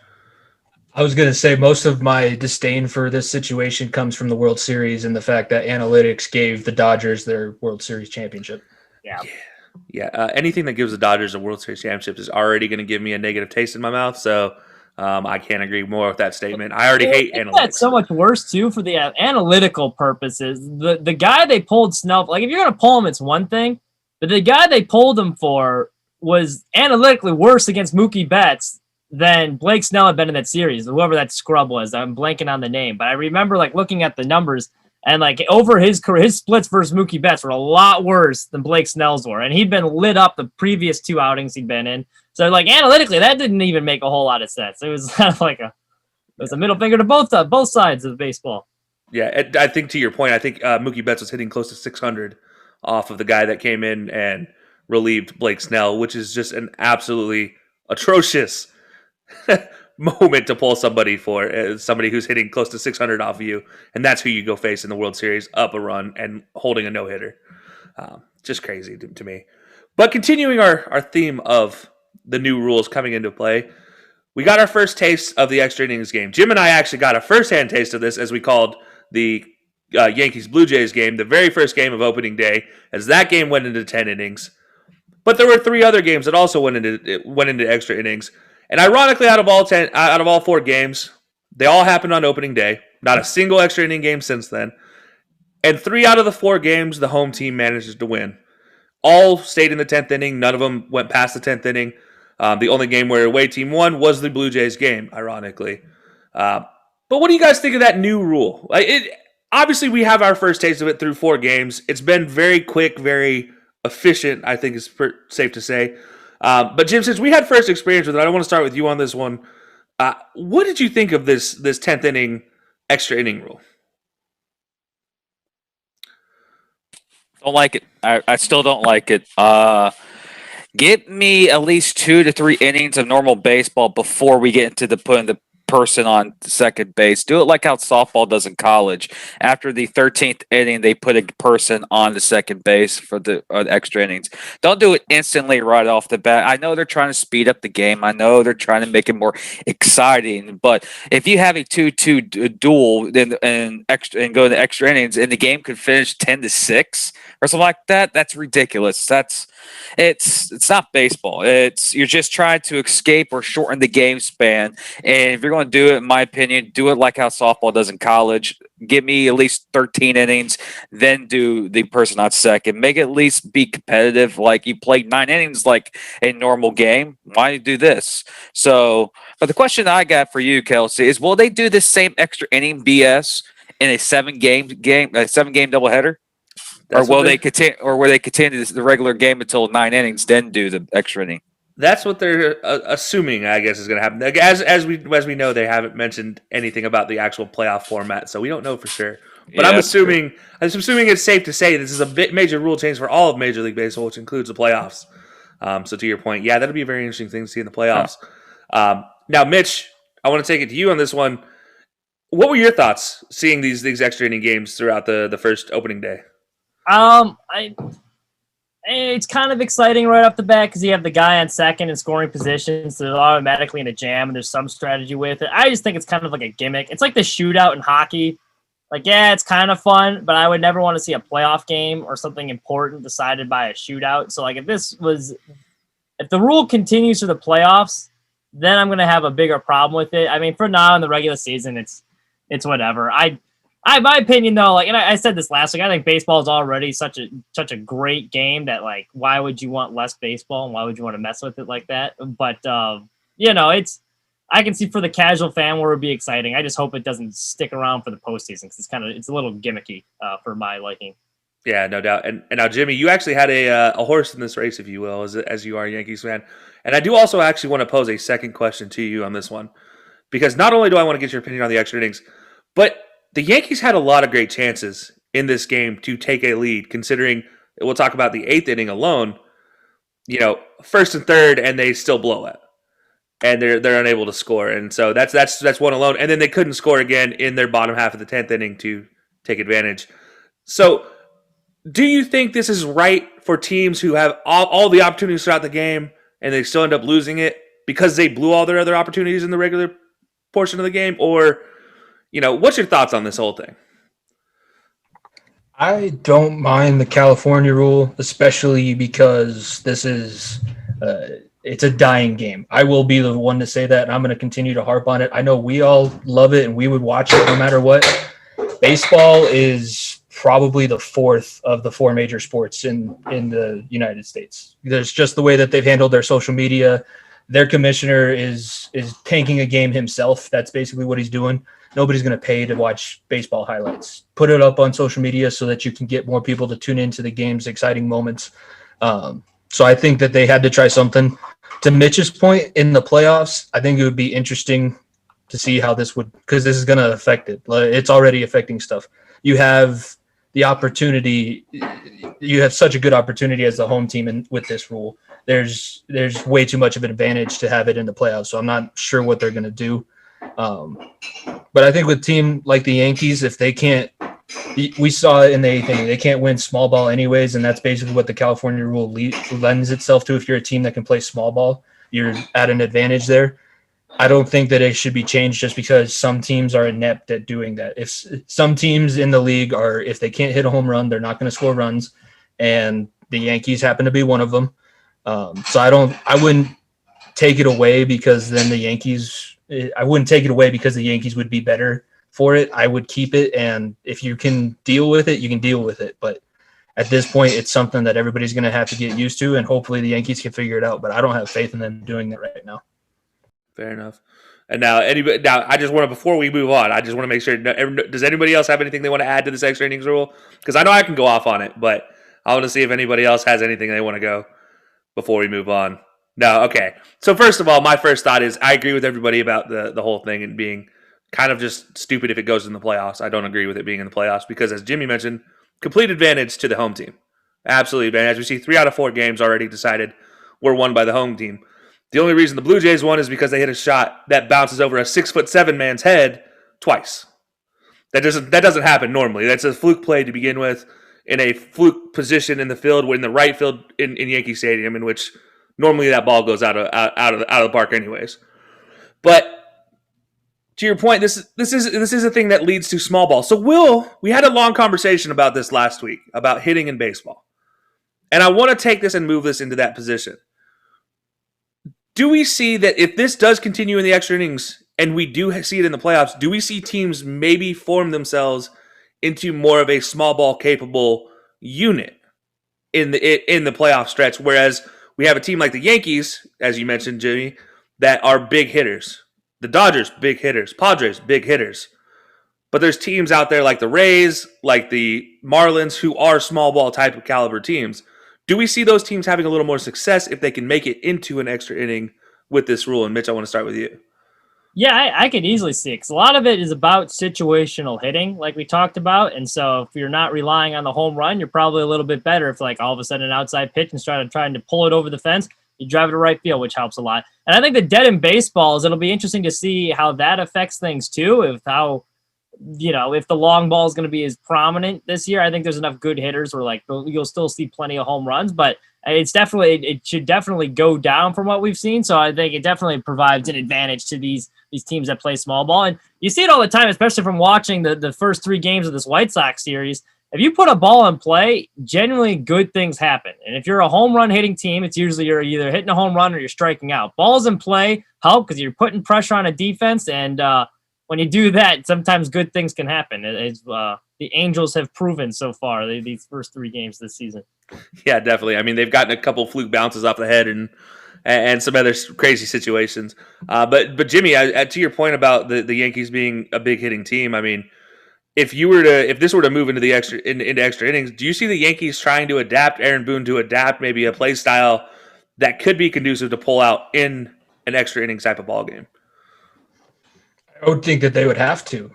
I was going to say most of my disdain for this situation comes from the World Series and the fact that analytics gave the Dodgers their World Series championship. Yeah. Anything that gives the Dodgers a World Series championship is already going to give me a negative taste in my mouth. So I can't agree more with that statement. I already hate analytics. That's so much worse too for the analytical purposes. The guy they pulled Snell, if you're going to pull him, it's one thing. But the guy they pulled him for was analytically worse against Mookie Betts than Blake Snell had been in that series, whoever that scrub was. I'm blanking on the name, but I remember like looking at the numbers and like over his career, his splits versus Mookie Betts were a lot worse than Blake Snell's were. And he'd been lit up the previous 2 outings he'd been in. So like analytically, that didn't even make a whole lot of sense. It was kind of like a middle finger to both sides of baseball. Yeah, I think to your point, I think Mookie Betts was hitting close to 600 off of the guy that came in and relieved Blake Snell, which is just an absolutely atrocious moment to pull somebody for, somebody who's hitting close to 600 off of you, and that's who you go face in the World Series, up a run and holding a no-hitter. Just crazy to me. But continuing our theme of the new rules coming into play, we got our first taste of the extra innings game. Jim and I actually got a first-hand taste of this, as we called the Yankees-Blue Jays game, the very first game of opening day, as that game went into 10 innings. But there were 3 other games that also went into extra innings. And ironically, out of all 4 games, they all happened on opening day. Not a single extra inning game since then. And 3 out of the 4 games, the home team manages to win. All stayed in the 10th inning. None of them went past the 10th inning. The only game where away team won was the Blue Jays game, ironically. But what do you guys think of that new rule? Obviously, we have our first taste of it through 4 games. It's been very quick, very efficient, I think is safe to say. But Jim, since we had first experience with it, I want to start with you on this one. What did you think of this 10th inning extra inning rule? Don't like it. I still don't like it. Give me at least 2 to 3 innings of normal baseball before we get into putting the person on second base. Do it like how softball does in college. After the 13th inning, they put a person on the second base for the extra innings. Don't do it instantly right off the bat. I know they're trying to speed up the game. I know they're trying to make it more exciting. But if you have a 2-2 duel and go to extra innings, and the game could finish 10-6 or something like that, that's ridiculous. It's not baseball. You're just trying to escape or shorten the game span. And if you're going to do it, in my opinion, do it like how softball does in college. Give me at least 13 innings, then do the person on second. Make it at least be competitive, like you played 9 innings like a normal game. Why do this? So, but the question I got for you, Kelcey, is will they do this same extra inning BS in a 7-game doubleheader? Or will they continue the regular game until 9 innings, then do the extra inning? That's what they're assuming, I guess, is going to happen. As we know, they haven't mentioned anything about the actual playoff format, so we don't know for sure. But yeah, I'm assuming it's safe to say this is a major rule change for all of Major League Baseball, which includes the playoffs. So to your point, yeah, that'll be a very interesting thing to see in the playoffs. Now, Mitch, I want to take it to you on this one. What were your thoughts seeing these extra inning games throughout the first opening day? It's kind of exciting right off the bat because you have the guy on second in scoring positions, so they're automatically in a jam, and there's some strategy with it. I just think it's kind of like a gimmick. It's like the shootout in hockey. Like, yeah, it's kind of fun, but I would never want to see a playoff game or something important decided by a shootout. So, like, if the rule continues to the playoffs, then I'm going to have a bigger problem with it. I mean, for now in the regular season, it's whatever. My opinion, though, like, and I said this last week, I think baseball is already such a great game that, like, why would you want less baseball and why would you want to mess with it like that? But I can see for the casual fan where it would be exciting. I just hope it doesn't stick around for the postseason because it's a little gimmicky for my liking. Yeah, no doubt. And now, Jimmy, you actually had a horse in this race, if you will, as you are a Yankees fan. And I do also actually want to pose a second question to you on this one, because not only do I want to get your opinion on the extra innings, but the Yankees had a lot of great chances in this game to take a lead, considering we'll talk about the 8th inning alone, first and third, and they still blow it. And they're unable to score. And so that's one alone. And then they couldn't score again in their bottom half of the 10th inning to take advantage. So do you think this is right for teams who have all the opportunities throughout the game and they still end up losing it because they blew all their other opportunities in the regular portion of the game? Or, what's your thoughts on this whole thing? I don't mind the California rule, especially because this is it's a dying game. I will be the one to say that, and I'm going to continue to harp on it. I know we all love it, and we would watch it no matter what. Baseball is probably the fourth of the four major sports in the United States. There's just the way that they've handled their social media. Their commissioner is tanking a game himself. That's basically what he's doing. Nobody's going to pay to watch baseball highlights. Put it up on social media so that you can get more people to tune into the game's exciting moments. So I think that they had to try something. To Mitch's point, in the playoffs, I think it would be interesting to see how this would, because this is going to affect it. It's already affecting stuff. You have the opportunity. You have such a good opportunity as the home team with this rule. There's way too much of an advantage to have it in the playoffs. So I'm not sure what they're going to do. But I think with a team like the Yankees, if they can't, we saw it in the eighth inning, they can't win small ball anyways, and that's basically what the California rule lends itself to. If you're a team that can play small ball, you're at an advantage there. I don't think that it should be changed just because some teams are inept at doing that. If some teams in the league are, if they can't hit a home run, they're not going to score runs, and the Yankees happen to be one of them. So I wouldn't take it away because then the Yankees would be better for it. I would keep it, and if you can deal with it, you can deal with it. But at this point, it's something that everybody's going to have to get used to, and hopefully the Yankees can figure it out. But I don't have faith in them doing that right now. Fair enough. And now, I just want to, before we move on, I just want to make sure, does anybody else have anything they want to add to this extra innings rule? Because I know I can go off on it, but I want to see if anybody else has anything they want to go before we move on. No, okay. So first of all, my first thought is I agree with everybody about the whole thing and being kind of just stupid if it goes in the playoffs. I don't agree with it being in the playoffs because, as Jimmy mentioned, complete advantage to the home team. Absolutely advantage. We see 3 out of 4 games already decided were won by the home team. The only reason the Blue Jays won is because they hit a shot that bounces over a 6'7" man's head twice. That doesn't happen normally. That's a fluke play to begin with, in a fluke position in the field, in the right field in Yankee Stadium, in which normally that ball goes out of the park anyways. But to your point, this is a thing that leads to small ball. So we had a long conversation about this last week about hitting in baseball, and I want to take this and move this into that position. Do we see that if this does continue in the extra innings and we do see it in the playoffs, do we see teams maybe form themselves into more of a small ball capable unit in the playoff stretch? Whereas we have a team like the Yankees, as you mentioned, Jimmy, that are big hitters. The Dodgers, big hitters. Padres, big hitters. But there's teams out there like the Rays, like the Marlins, who are small ball type of caliber teams. Do we see those teams having a little more success if they can make it into an extra inning with this rule? And Mitch, I want to start with you. Yeah, I could easily see it because a lot of it is about situational hitting, like we talked about. And so if you're not relying on the home run, you're probably a little bit better if, like, all of a sudden an outside pitch and trying to pull it over the fence, you drive it to right field, which helps a lot. And I think the dead in baseballs, it'll be interesting to see how that affects things too. If the long ball is going to be as prominent this year. I think there's enough good hitters where, like, you'll still see plenty of home runs, but it should definitely go down from what we've seen. So I think it definitely provides an advantage to these teams that play small ball. And you see it all the time, especially from watching the first 3 games of this White Sox series. If you put a ball in play, genuinely good things happen. And if you're a home run hitting team, it's usually you're either hitting a home run or you're striking out. Balls in play help because you're putting pressure on a defense, and when you do that, sometimes good things can happen. The Angels have proven so far these first 3 games this season. Yeah, definitely. I mean, they've gotten a couple fluke bounces off the head and some other crazy situations. But Jimmy, to your point about the Yankees being a big hitting team, I mean, if this were to move into extra innings, do you see the Yankees trying to adapt, Aaron Boone to adapt maybe a play style that could be conducive to pull out in an extra innings type of ball game? I would think that they would have to.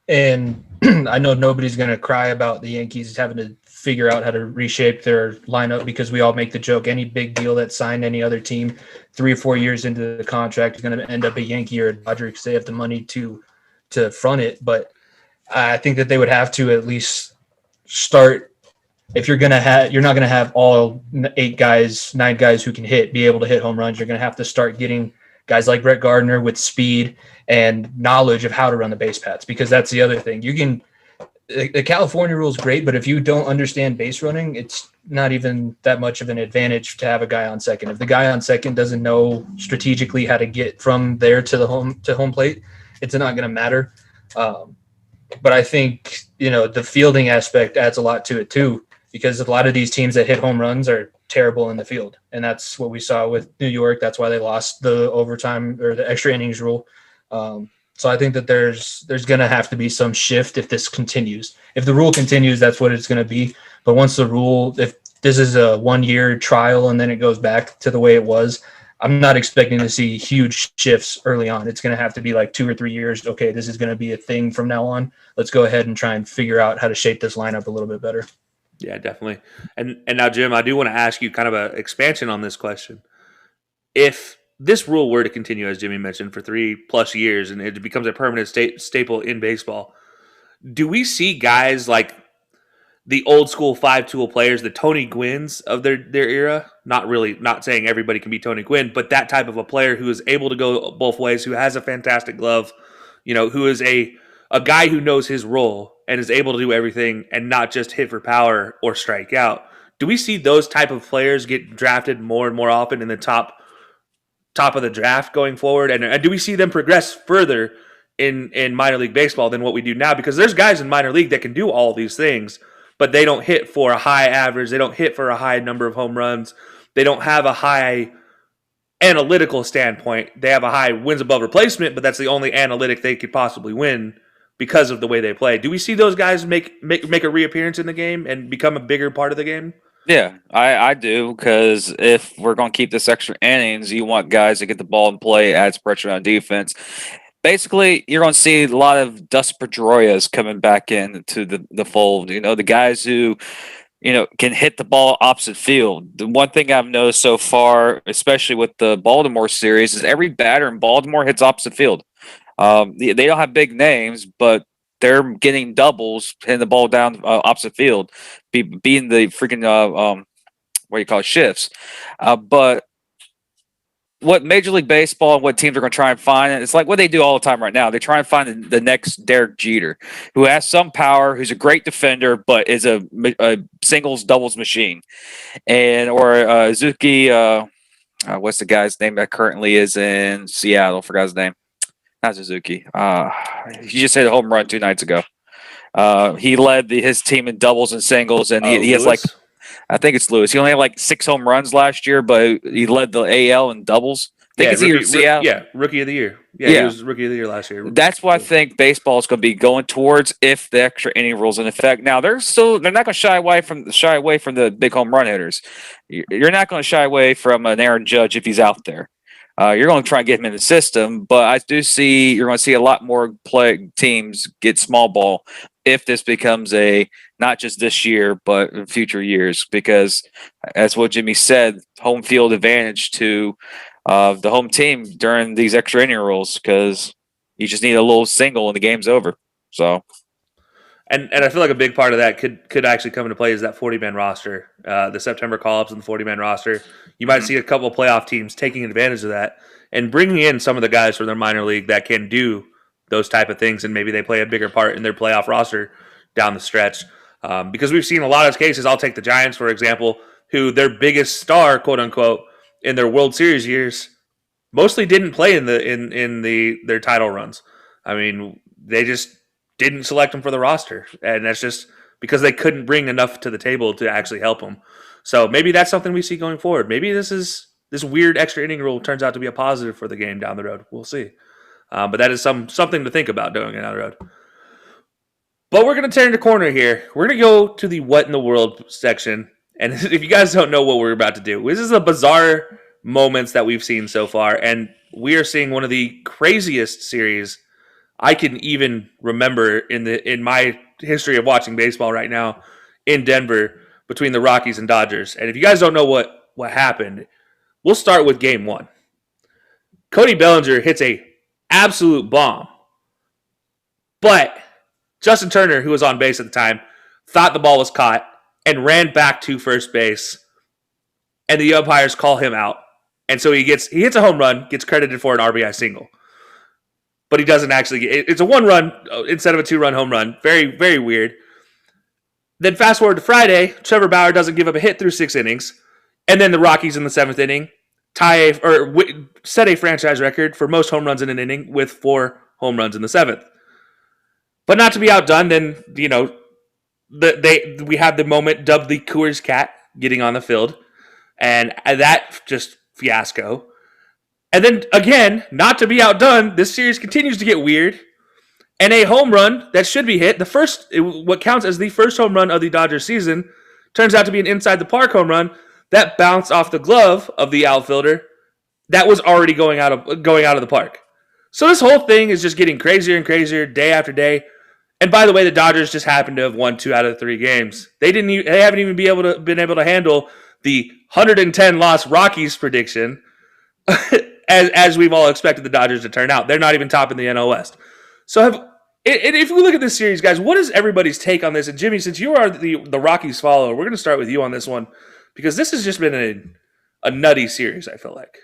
And I know nobody's going to cry about the Yankees having to figure out how to reshape their lineup because we all make the joke, any big deal that signed any other team 3 or 4 years into the contract is going to end up a Yankee or a Dodger because they have the money to front it. But I think that they would have to at least start. If you're not going to have all 9 guys who can be able to hit home runs, you're going to have to start getting guys like Brett Gardner with speed and knowledge of how to run the base paths, because that's the other thing. The California rule is great, but if you don't understand base running, it's not even that much of an advantage to have a guy on second. If the guy on second doesn't know strategically how to get from there to home plate, it's not going to matter. But I think, the fielding aspect adds a lot to it too, because a lot of these teams that hit home runs are terrible in the field. And that's what we saw with New York. That's why they lost the overtime or the extra innings rule. So I think that there's going to have to be some shift if this continues. If the rule continues, that's what it's going to be. But once if this is a 1-year trial and then it goes back to the way it was, I'm not expecting to see huge shifts early on. It's going to have to be like 2 or 3 years. Okay, this is going to be a thing from now on. Let's go ahead and try and figure out how to shape this lineup a little bit better. Yeah, definitely. And now, Jim, I do want to ask you kind of an expansion on this question. If this rule were to continue, as Jimmy mentioned, for 3+ years and it becomes a permanent staple in baseball, do we see guys like the old school 5-tool players, the Tony Gwynns of their era? Not saying everybody can be Tony Gwynn, but that type of a player who is able to go both ways, who has a fantastic glove, who is a guy who knows his role and is able to do everything and not just hit for power or strike out. Do we see those type of players get drafted more and more often in the top of the draft going forward? And do we see them progress further in minor league baseball than what we do now? Because there's guys in minor league that can do all these things, but they don't hit for a high average. They don't hit for a high number of home runs. They don't have a high analytical standpoint. They have a high wins above replacement, but that's the only analytic they could possibly win because of the way they play. Do we see those guys make a reappearance in the game and become a bigger part of the game? Yeah, I do, because if we're going to keep this extra innings, you want guys to get the ball and play, adds pressure on defense. Basically, you're going to see a lot of Dustin Pedroias coming back into the fold. The guys who, can hit the ball opposite field. The one thing I've noticed so far, especially with the Baltimore series, is every batter in Baltimore hits opposite field. They don't have big names, but they're getting doubles, hitting the ball down opposite field, being the freaking what do you call it, shifts. But what Major League Baseball and what teams are going to try and find, and it's like what they do all the time right now. They try and find the next Derek Jeter, who has some power, who's a great defender, but is a singles doubles machine, or Zuki. What's the guy's name that currently is in Seattle? Forgot his name. Not Suzuki. He just hit a home run 2 nights ago. He led his team in doubles and singles, and he has I think it's Lewis. He only had like 6 home runs last year, but he led the AL in doubles. I think it's Seattle. Rookie of the year. Yeah, he was Rookie of the Year last year. That's what I think baseball is going to be going towards if the extra inning rule's in effect. Now they're not going to shy away from the big home run hitters. You're not going to shy away from an Aaron Judge if he's out there. You're going to try and get him in the system, but I do see you're going to see a lot more teams get small ball if this becomes not just this year, but in future years, because as what Jimmy said, home field advantage to the home team during these extra inning rules, because you just need a little single and the game's over. So. And I feel like a big part of that could actually come into play is that 40-man roster, the September call-ups and the 40-man roster. You might see a couple of playoff teams taking advantage of that and bringing in some of the guys from their minor league that can do those type of things, and maybe they play a bigger part in their playoff roster down the stretch. Because we've seen a lot of cases. I'll take the Giants, for example, who their biggest star, quote-unquote, in their World Series years mostly didn't play in their title runs. I mean, they just didn't select him for the roster, and that's just because they couldn't bring enough to the table to actually help him. So maybe that's something we see going forward. Maybe this weird extra inning rule turns out to be a positive for the game down the road. We'll see. But that is something to think about doing down the road. But we're going to turn the corner here. We're going to go to the what in the world section. And if you guys don't know what we're about to do, this is the bizarre moments that we've seen so far. And we are seeing one of the craziest series I can even remember in my history of watching baseball right now in Denver between the Rockies and Dodgers. And if you guys don't know what happened, we'll start with game 1. Cody Bellinger hits a absolute bomb. But Justin Turner, who was on base at the time, thought the ball was caught and ran back to first base. And the umpires call him out. And so he hits a home run, gets credited for an RBI single. But he doesn't actually get it's a 1-run instead of a 2-run home run. Very, very weird. Then fast forward to Friday, Trevor Bauer doesn't give up a hit through 6 innings. And then the Rockies in the 7th inning set a franchise record for most home runs in an inning with 4 home runs in the 7th. But not to be outdone, then, we have the moment dubbed the Coors Cat getting on the field, and that just fiasco. And then again, not to be outdone, this series continues to get weird. And a home run that should be hit, what counts as the first home run of the Dodgers season, turns out to be an inside the park home run that bounced off the glove of the outfielder that was already going out of the park. So this whole thing is just getting crazier and crazier day after day. And by the way, the Dodgers just happened to have won 2 out of the 3 games. They haven't even been able to handle the 110 loss Rockies prediction, as we've all expected the Dodgers to turn out. They're not even topping the NL West. So if we look at this series, guys, what is everybody's take on this? And Jimmy, since you are the Rockies follower, we're going to start with you on this one, because this has just been a nutty series, I feel like.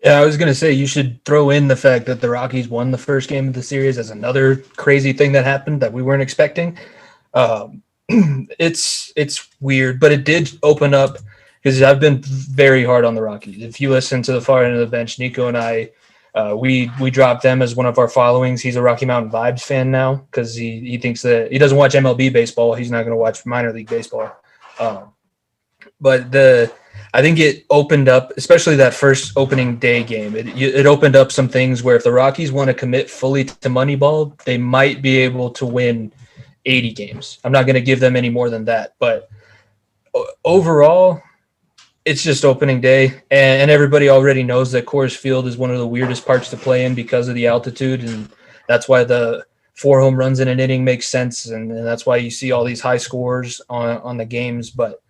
Yeah, I was going to say you should throw in the fact that the Rockies won the first game of the series as another crazy thing that happened that we weren't expecting. It's weird, but it did open up, because I've been very hard on the Rockies. If you listen to the far end of the bench, Nico and I, we dropped them as one of our followings. He's a Rocky Mountain Vibes fan now, because he thinks that he doesn't watch MLB baseball. He's not going to watch minor league baseball. But I think it opened up, especially that first opening day game. It opened up some things where if the Rockies want to commit fully to Moneyball, they might be able to win 80 games. I'm not going to give them any more than that, but overall, it's just opening day, and everybody already knows that Coors Field is one of the weirdest parts to play in because of the altitude, and that's why the 4 home runs in an inning makes sense, and that's why you see all these high scores on the games. But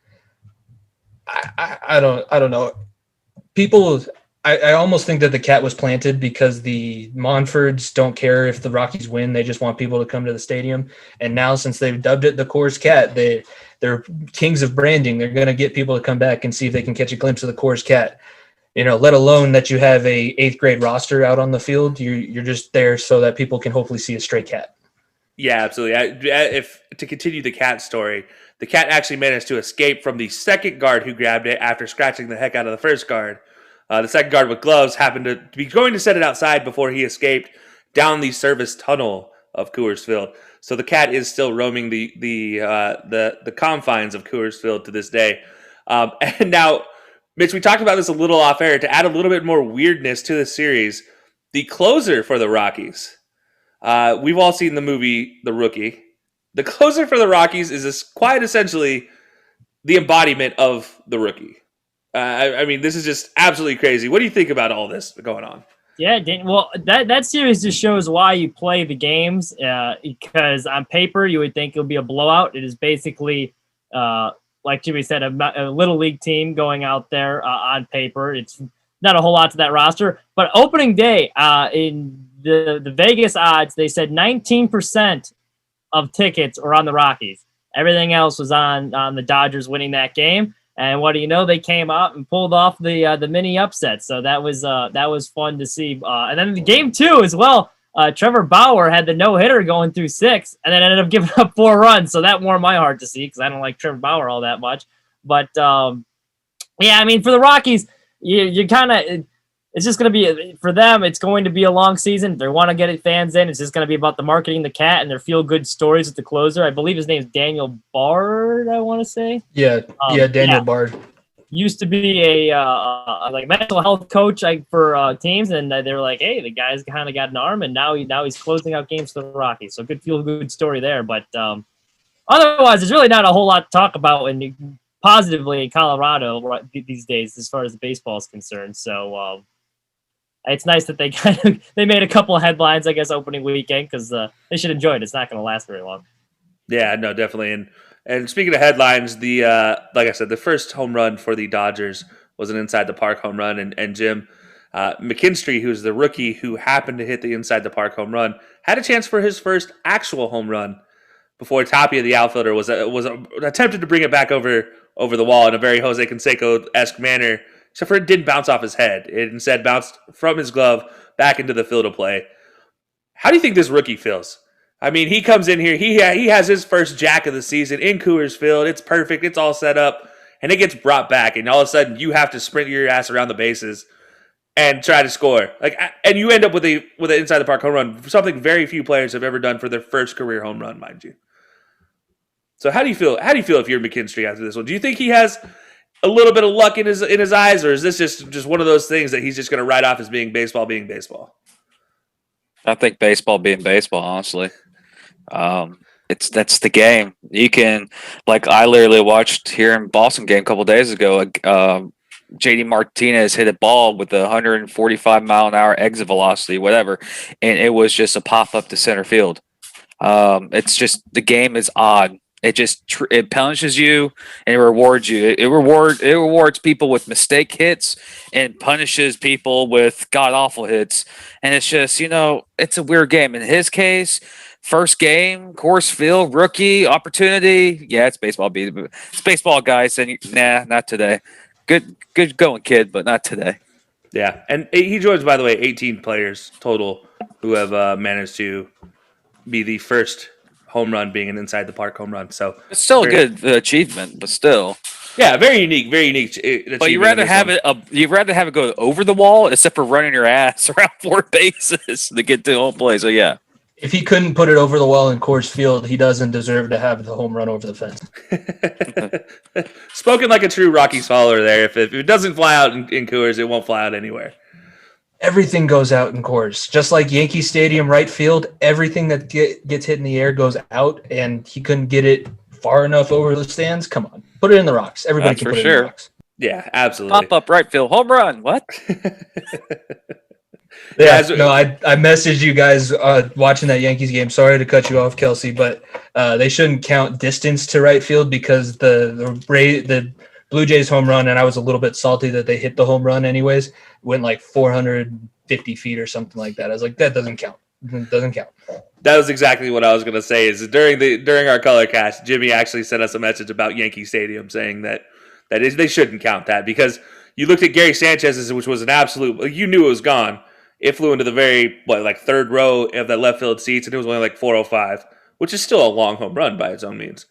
I don't know. I almost think that the cat was planted because the Monfords don't care if the Rockies win. They just want people to come to the stadium. And now, since they've dubbed it the Coors Cat, they're kings of branding. They're going to get people to come back and see if they can catch a glimpse of the Coors Cat. Let alone that you have a 8th grade roster out on the field. You're just there so that people can hopefully see a stray cat. Yeah, absolutely. If to continue the cat story, the cat actually managed to escape from the second guard who grabbed it after scratching the heck out of the first guard. The second guard with gloves happened to be going to set it outside before he escaped down the service tunnel of Coors Field. So the cat is still roaming the confines of Coors Field to this day. And now, Mitch, we talked about this a little off air to add a little bit more weirdness to the series. The closer for the Rockies. We've all seen the movie The Rookie. The closer for the Rockies is quite essentially the embodiment of the Rookie. I mean, this is just absolutely crazy. What do you think about all this going on? Yeah, well, that series just shows why you play the games, because on paper you would think it'll be a blowout. It is basically, like Jimmy said, a little league team going out there on paper. It's not a whole lot to that roster. But opening day, in the Vegas odds, they said 19% of tickets were on the Rockies. Everything else was on the Dodgers winning that game. And what do you know? They came out and pulled off the mini upset. So that was fun to see. And then the game 2 as well. Trevor Bauer had the no-hitter going through 6, and then ended up giving up 4 runs. So that warmed my heart to see, because I don't like Trevor Bauer all that much. But yeah, I mean, for the Rockies, you kind of. It's just going to be, for them, it's going to be a long season. If they want to get fans in, it's just going to be about the marketing the cat and their feel-good stories with the closer. I believe his name is Daniel Bard, I want to say. Yeah, Daniel Bard. Used to be a mental health coach for teams, and they were like, hey, the guy's kind of got an arm, and now he's closing out games for the Rockies. So good feel-good story there. But otherwise, there's really not a whole lot to talk about positively in Colorado these days as far as the baseball is concerned. So it's nice that they made a couple of headlines, I guess, opening weekend, because they should enjoy it. It's not going to last very long. Yeah, no, definitely. And speaking of headlines, like I said, the first home run for the Dodgers was an inside the park home run, and Jim McKinstry, who's the rookie who happened to hit the inside the park home run, had a chance for his first actual home run before Tapia, the outfielder, was attempted to bring it back over the wall in a very Jose Canseco-esque manner. Except for it didn't bounce off his head. It instead bounced from his glove back into the field of play. How do you think this rookie feels? I mean, he comes in here. He has his first jack of the season in Coors Field. It's perfect. It's all set up. And it gets brought back. And all of a sudden, you have to sprint your ass around the bases. and try to score. And you end up with an inside the park home run, something very few players have ever done for their first career home run, mind you. So how do you feel? How do you feel if you're McKinstry after this one? Do you think he has a little bit of luck in his eyes, or is this just one of those things that he's just going to write off as being baseball? I think baseball being baseball, honestly. That's the game. You can, like, I literally watched here in Boston game a couple days ago. JD Martinez hit a ball with 145 mile an hour exit velocity, whatever, and it was just a pop up to center field. It's just the game is odd. It punishes you and it rewards you. It rewards people with mistake hits and punishes people with god awful hits. And it's just, it's a weird game. In his case, first game, Coors Field, rookie opportunity. Yeah, it's baseball. It's baseball, guys. And not today. Good going, kid, but not today. Yeah, and he joins, by the way, 18 players total who have managed to be the first home run being an inside the park home run. So it's still a good achievement, but still. Yeah, very unique. But you'd rather have it go over the wall, except for running your ass around 4 bases to get to home play. So yeah. If he couldn't put it over the wall in Coors Field, he doesn't deserve to have the home run over the fence. Spoken like a true Rockies follower there. If it doesn't fly out in Coors, it won't fly out anywhere. Everything goes out in Coors. Just like Yankee Stadium right field, everything that gets hit in the air goes out, and he couldn't get it far enough over the stands. Come on. Put it in the rocks. Everybody can put it in the rocks. Yeah, absolutely. Pop up right field. Home run. What? Yeah, no, I messaged you guys watching that Yankees game. Sorry to cut you off, Kelcey, but they shouldn't count distance to right field because the Blue Jays home run, and I was a little bit salty that they hit the home run anyways, went like 450 feet or something like that. I was like, that doesn't count. It doesn't count. That was exactly what I was going to say. Is during our color cast, Jimmy actually sent us a message about Yankee Stadium saying that they shouldn't count that because you looked at Gary Sanchez's, which was an absolute. You knew it was gone. It flew into the very third row of that left field seats, and it was only like 405, which is still a long home run by its own means.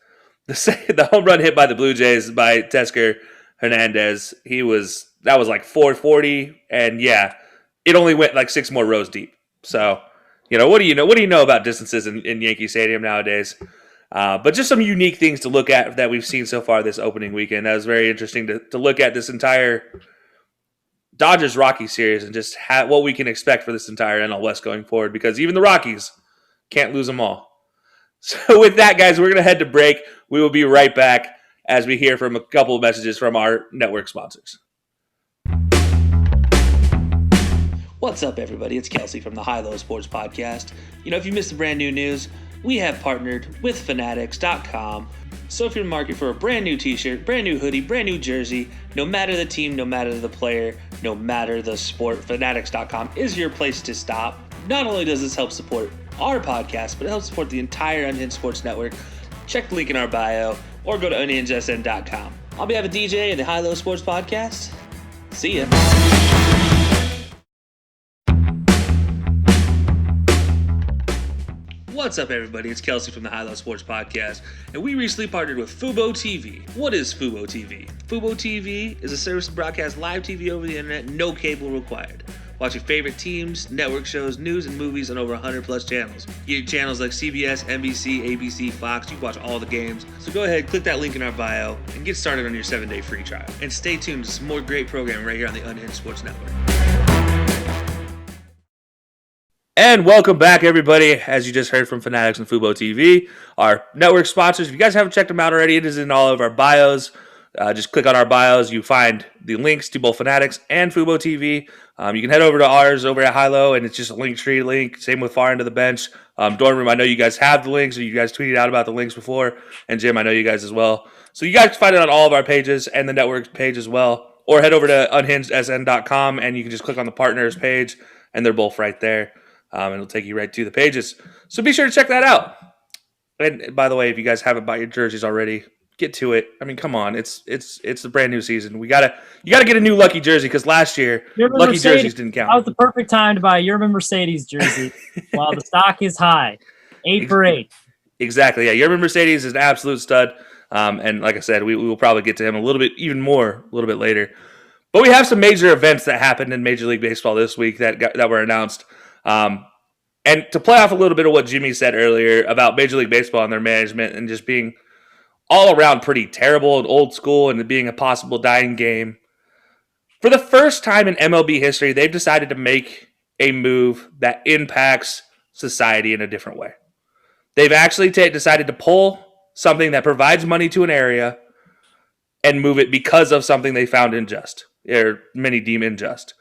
The home run hit by the Blue Jays by Tesker Hernandez, that was like 440, and yeah, it only went like 6 more rows deep. So, what do you know about distances in Yankee Stadium nowadays? But just some unique things to look at that we've seen so far this opening weekend. That was very interesting to look at this entire Dodgers-Rockies series and just what we can expect for this entire NL West going forward, because even the Rockies can't lose them all. So with that, guys, we're going to head to break. We will be right back as we hear from a couple of messages from our network sponsors. What's up, everybody? It's Kelcey from the High Low Sports Podcast. If you missed the brand new news, we have partnered with Fanatics.com. So if you're in the market for a brand new t-shirt, brand new hoodie, brand new jersey, no matter the team, no matter the player, no matter the sport, Fanatics.com is your place to stop. Not only does this help support our podcast, but it helps support the entire Unhinged Sports Network. Check the link in our bio or go to unhingedsn.com. I'll be having DJ in the High Low Sports Podcast. See ya. What's up, everybody? It's Kelcey from the High Low Sports Podcast, and we recently partnered with Fubo TV. What is Fubo TV? Fubo TV is a service to broadcast live TV over the internet, no cable required. Watch your favorite teams, network shows, news, and movies on over 100 plus channels. You get channels like CBS, NBC, ABC, Fox. You can watch all the games. So go ahead, click that link in our bio, and get started on your 7-day free trial. And stay tuned to some more great programming right here on the Unhinged Sports Network. And welcome back, everybody. As you just heard from Fanatics and Fubo TV, our network sponsors. If you guys haven't checked them out already, it is in all of our bios. Just click on our bios. You find the links to both Fanatics and Fubo TV. You can head over to ours over at High Low, and it's just a Linktree link. Same with Far End of the Bench. Dorm Room, I know you guys have the links, or you guys tweeted out about the links before. And Jim, I know you guys as well. So you guys can find it on all of our pages and the network page as well. Or head over to unhingedsn.com, and you can just click on the partners page, and they're both right there. And it'll take you right to the pages. So be sure to check that out. And by the way, if you guys haven't bought your jerseys already, get to it. I mean, come on. It's the brand new season. You gotta get a new Lucky jersey, because last year Lucky jerseys didn't count. That was the perfect time to buy your Mercedes jersey while the stock is high. 8 for 8. Exactly. Yeah, Yerman Mercedes is an absolute stud. And like I said, we will probably get to him a little bit later. But we have some major events that happened in Major League Baseball this week that were announced. And to play off a little bit of what Jimmy said earlier about Major League Baseball and their management and just being all around pretty terrible and old school and being a possible dying game, for the first time in MLB history, they've decided to make a move that impacts society in a different way. They've actually decided to pull something that provides money to an area and move it because of something they found unjust, or many deem unjust.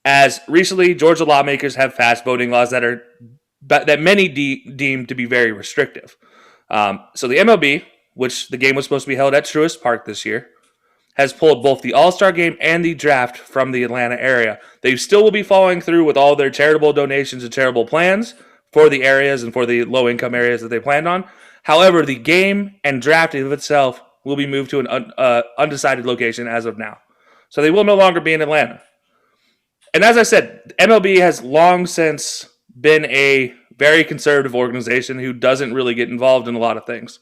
As recently, Georgia lawmakers have passed voting laws that many deem to be very restrictive. So the MLB, which the game was supposed to be held at Truist Park this year, has pulled both the All-Star Game and the draft from the Atlanta area. They still will be following through with all their charitable donations and charitable plans for the areas and for the low-income areas that they planned on. However, the game and draft of itself will be moved to an undecided location as of now. So they will no longer be in Atlanta. And as I said, MLB has long since been a very conservative organization who doesn't really get involved in a lot of things.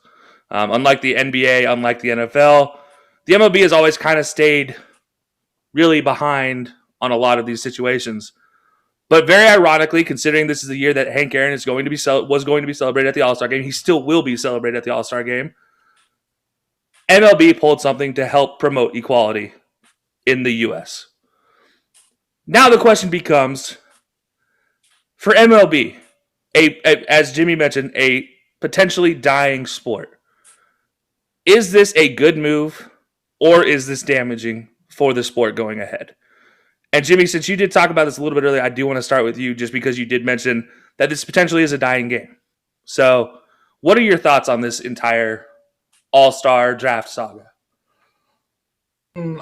Unlike the NBA, unlike the NFL, the MLB has always kind of stayed really behind on a lot of these situations. But very ironically, considering this is the year that Hank Aaron was going to be celebrated at the All-Star Game, he still will be celebrated at the All-Star Game. MLB pulled something to help promote equality in the U.S. Now the question becomes, for MLB, as Jimmy mentioned, a potentially dying sport, is this a good move or is this damaging for the sport going ahead? And Jimmy, since you did talk about this a little bit earlier, I do want to start with you just because you did mention that this potentially is a dying game. So what are your thoughts on this entire All-Star draft saga?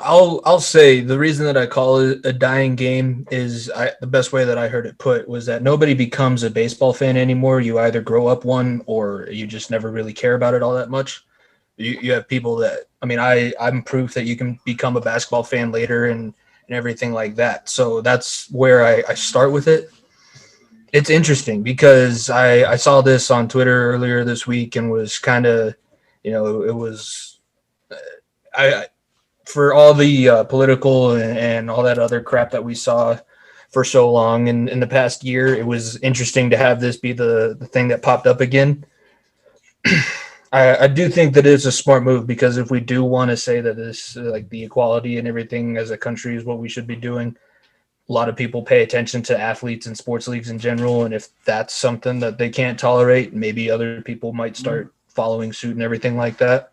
I'll say the reason that I call it a dying game is the best way that I heard it put was that nobody becomes a baseball fan anymore. You either grow up one or you just never really care about it all that much. You have people that, I'm proof that you can become a basketball fan later and everything like that. So that's where I start with it. It's interesting because I saw this on Twitter earlier this week and was kind of, it was for all the political and all that other crap that we saw for so long in the past year, it was interesting to have this be the thing that popped up again. I do think that it's a smart move because if we do want to say that this, like the equality and everything as a country is what we should be doing, a lot of people pay attention to athletes and sports leagues in general. And if that's something that they can't tolerate, maybe other people might start following suit and everything like that.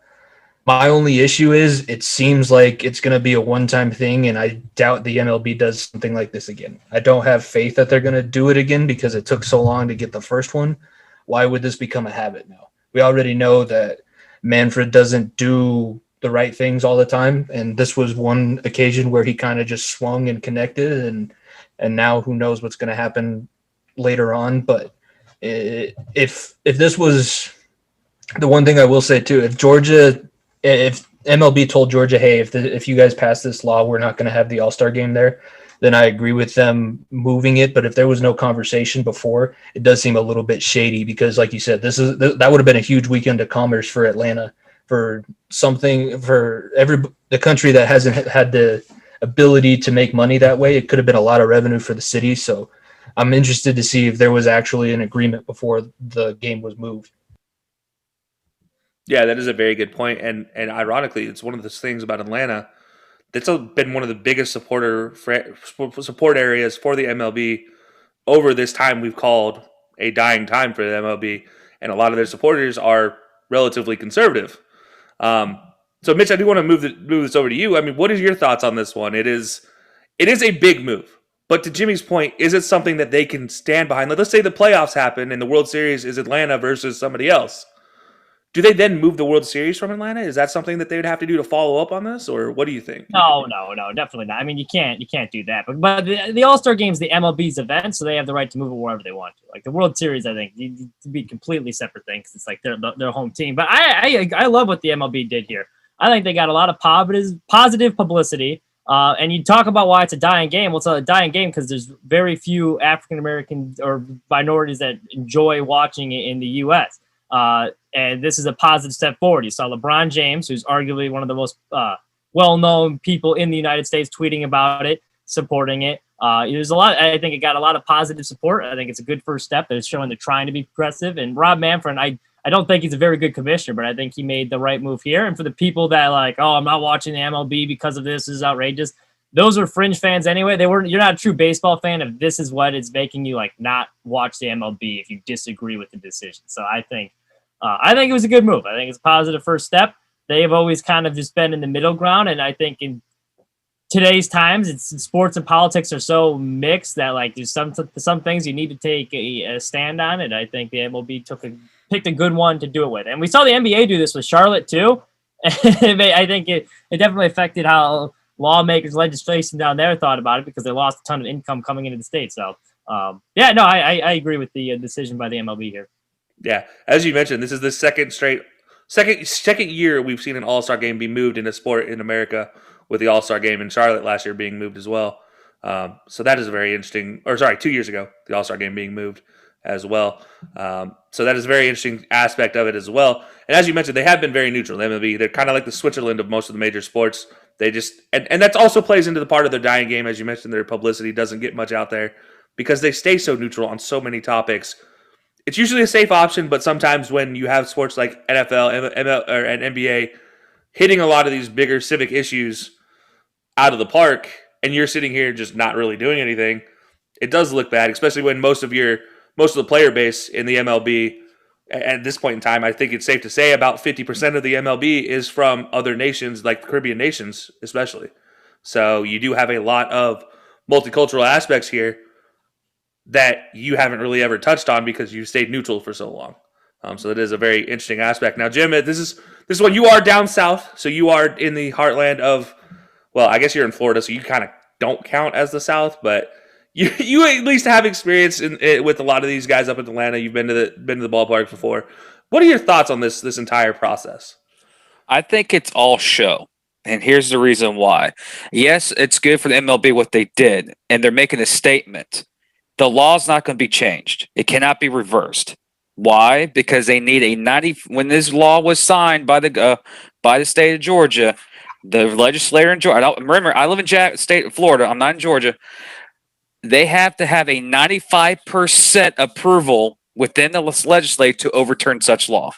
My only issue is it seems like it's going to be a one-time thing, and I doubt the MLB does something like this again. I don't have faith that they're going to do it again because it took so long to get the first one. Why would this become a habit now? We already know that Manfred doesn't do the right things all the time, and this was one occasion where he kind of just swung and connected, and now who knows what's going to happen later on. But if this was the one thing I will say too, if MLB told Georgia, hey, if you guys pass this law, we're not going to have the All-Star game there, then I agree with them moving it. But if there was no conversation before, it does seem a little bit shady because, like you said, that would have been a huge weekend of commerce for Atlanta, for the country that hasn't had the ability to make money that way. It could have been a lot of revenue for the city. So I'm interested to see if there was actually an agreement before the game was moved. Yeah, that is a very good point. And ironically, it's one of those things about Atlanta that's been one of the biggest support areas for the MLB over this time we've called a dying time for the MLB. And a lot of their supporters are relatively conservative. So, Mitch, I do want to move this over to you. I mean, what is your thoughts on this one? It is a big move. But to Jimmy's point, is it something that they can stand behind? Let's say the playoffs happen and the World Series is Atlanta versus somebody else. Do they then move the World Series from Atlanta? Is that something that they would have to do to follow up on this, or what do you think? No, definitely not. I mean, you can't do that. But the All-Star Game is the MLB's event, so they have the right to move it wherever they want to. Like the World Series, I think, to be a completely separate thing because it's like their home team. But I love what the MLB did here. I think they got a lot of positive publicity. And you talk about why it's a dying game. Well, it's a dying game because there's very few African Americans or minorities that enjoy watching it in the U.S. And this is a positive step forward. You saw LeBron James, who's arguably one of the most well-known people in the United States tweeting about it, supporting it. There's a lot. I think it got a lot of positive support. I think it's a good first step. It's showing they're trying to be progressive. And Rob Manfred, I don't think he's a very good commissioner, but I think he made the right move here. And for the people that like, oh, I'm not watching the MLB because of this is outrageous. Those are fringe fans anyway. You're not a true baseball fan if this is what is making you like not watch the MLB if you disagree with the decision. So I think it was a good move. I think it's a positive first step. They have always kind of just been in the middle ground, and I think in today's times, sports and politics are so mixed that like there's some things you need to take a stand on, and I think the MLB picked a good one to do it with. And we saw the NBA do this with Charlotte too. I think it definitely affected how lawmakers, legislation down there thought about it because they lost a ton of income coming into the state. So I agree with the decision by the MLB here. Yeah, as you mentioned, this is the second year we've seen an All-Star game be moved in a sport in America, with the All-Star game in Charlotte last year being moved as well. So that is a very interesting, 2 years ago, the All-Star game being moved as well. So that is a very interesting aspect of it as well. And as you mentioned, they have been very neutral. The MLB, they're kind of like the Switzerland of most of the major sports. They just, and that also plays into the part of their dying game. As you mentioned, their publicity doesn't get much out there because they stay so neutral on so many topics. It's usually a safe option, but sometimes when you have sports like NFL, ML, and NBA hitting a lot of these bigger civic issues out of the park, and you're sitting here just not really doing anything, it does look bad, especially when most of the player base in the MLB at this point in time, I think it's safe to say about 50% of the MLB is from other nations, like the Caribbean nations especially. So you do have a lot of multicultural aspects here that you haven't really ever touched on because you stayed neutral for so long. So it is a very interesting aspect. Now, Jim, this is when you are down south, so you are in the heartland of, well, I guess you're in Florida, so you kind of don't count as the South, but you at least have experience with a lot of these guys up in Atlanta. You've been to the ballpark before. What are your thoughts on this entire process? I think it's all show. And here's the reason why. Yes, it's good for the MLB what they did, and they're making a statement. The law's not going to be changed. It cannot be reversed. Why? Because they need a 90. When this law was signed by the state of Georgia, the legislator in Georgia. Remember, I live in state of Florida. I'm not in Georgia. They have to have a 95% approval within the legislature to overturn such law.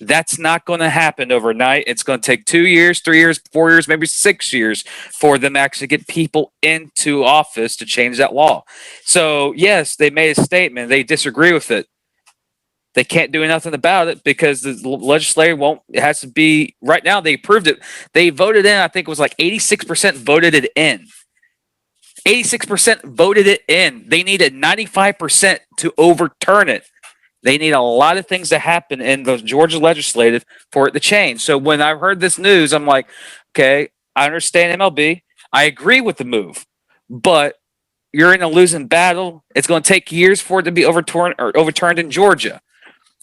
That's not going to happen overnight. It's going to take 2 years, 3 years, 4 years, maybe 6 years for them to actually get people into office to change that law. So, yes, they made a statement. They disagree with it. They can't do nothing about it because the legislature won't. It has to be right now. They approved it. They voted in. I think it was like 86% voted it in. 86% voted it in. They needed 95% to overturn it. They need a lot of things to happen in the Georgia legislative for it to change. So when I heard this news, I'm like, okay, I understand MLB. I agree with the move, but you're in a losing battle. It's going to take years for it to be overturned in Georgia.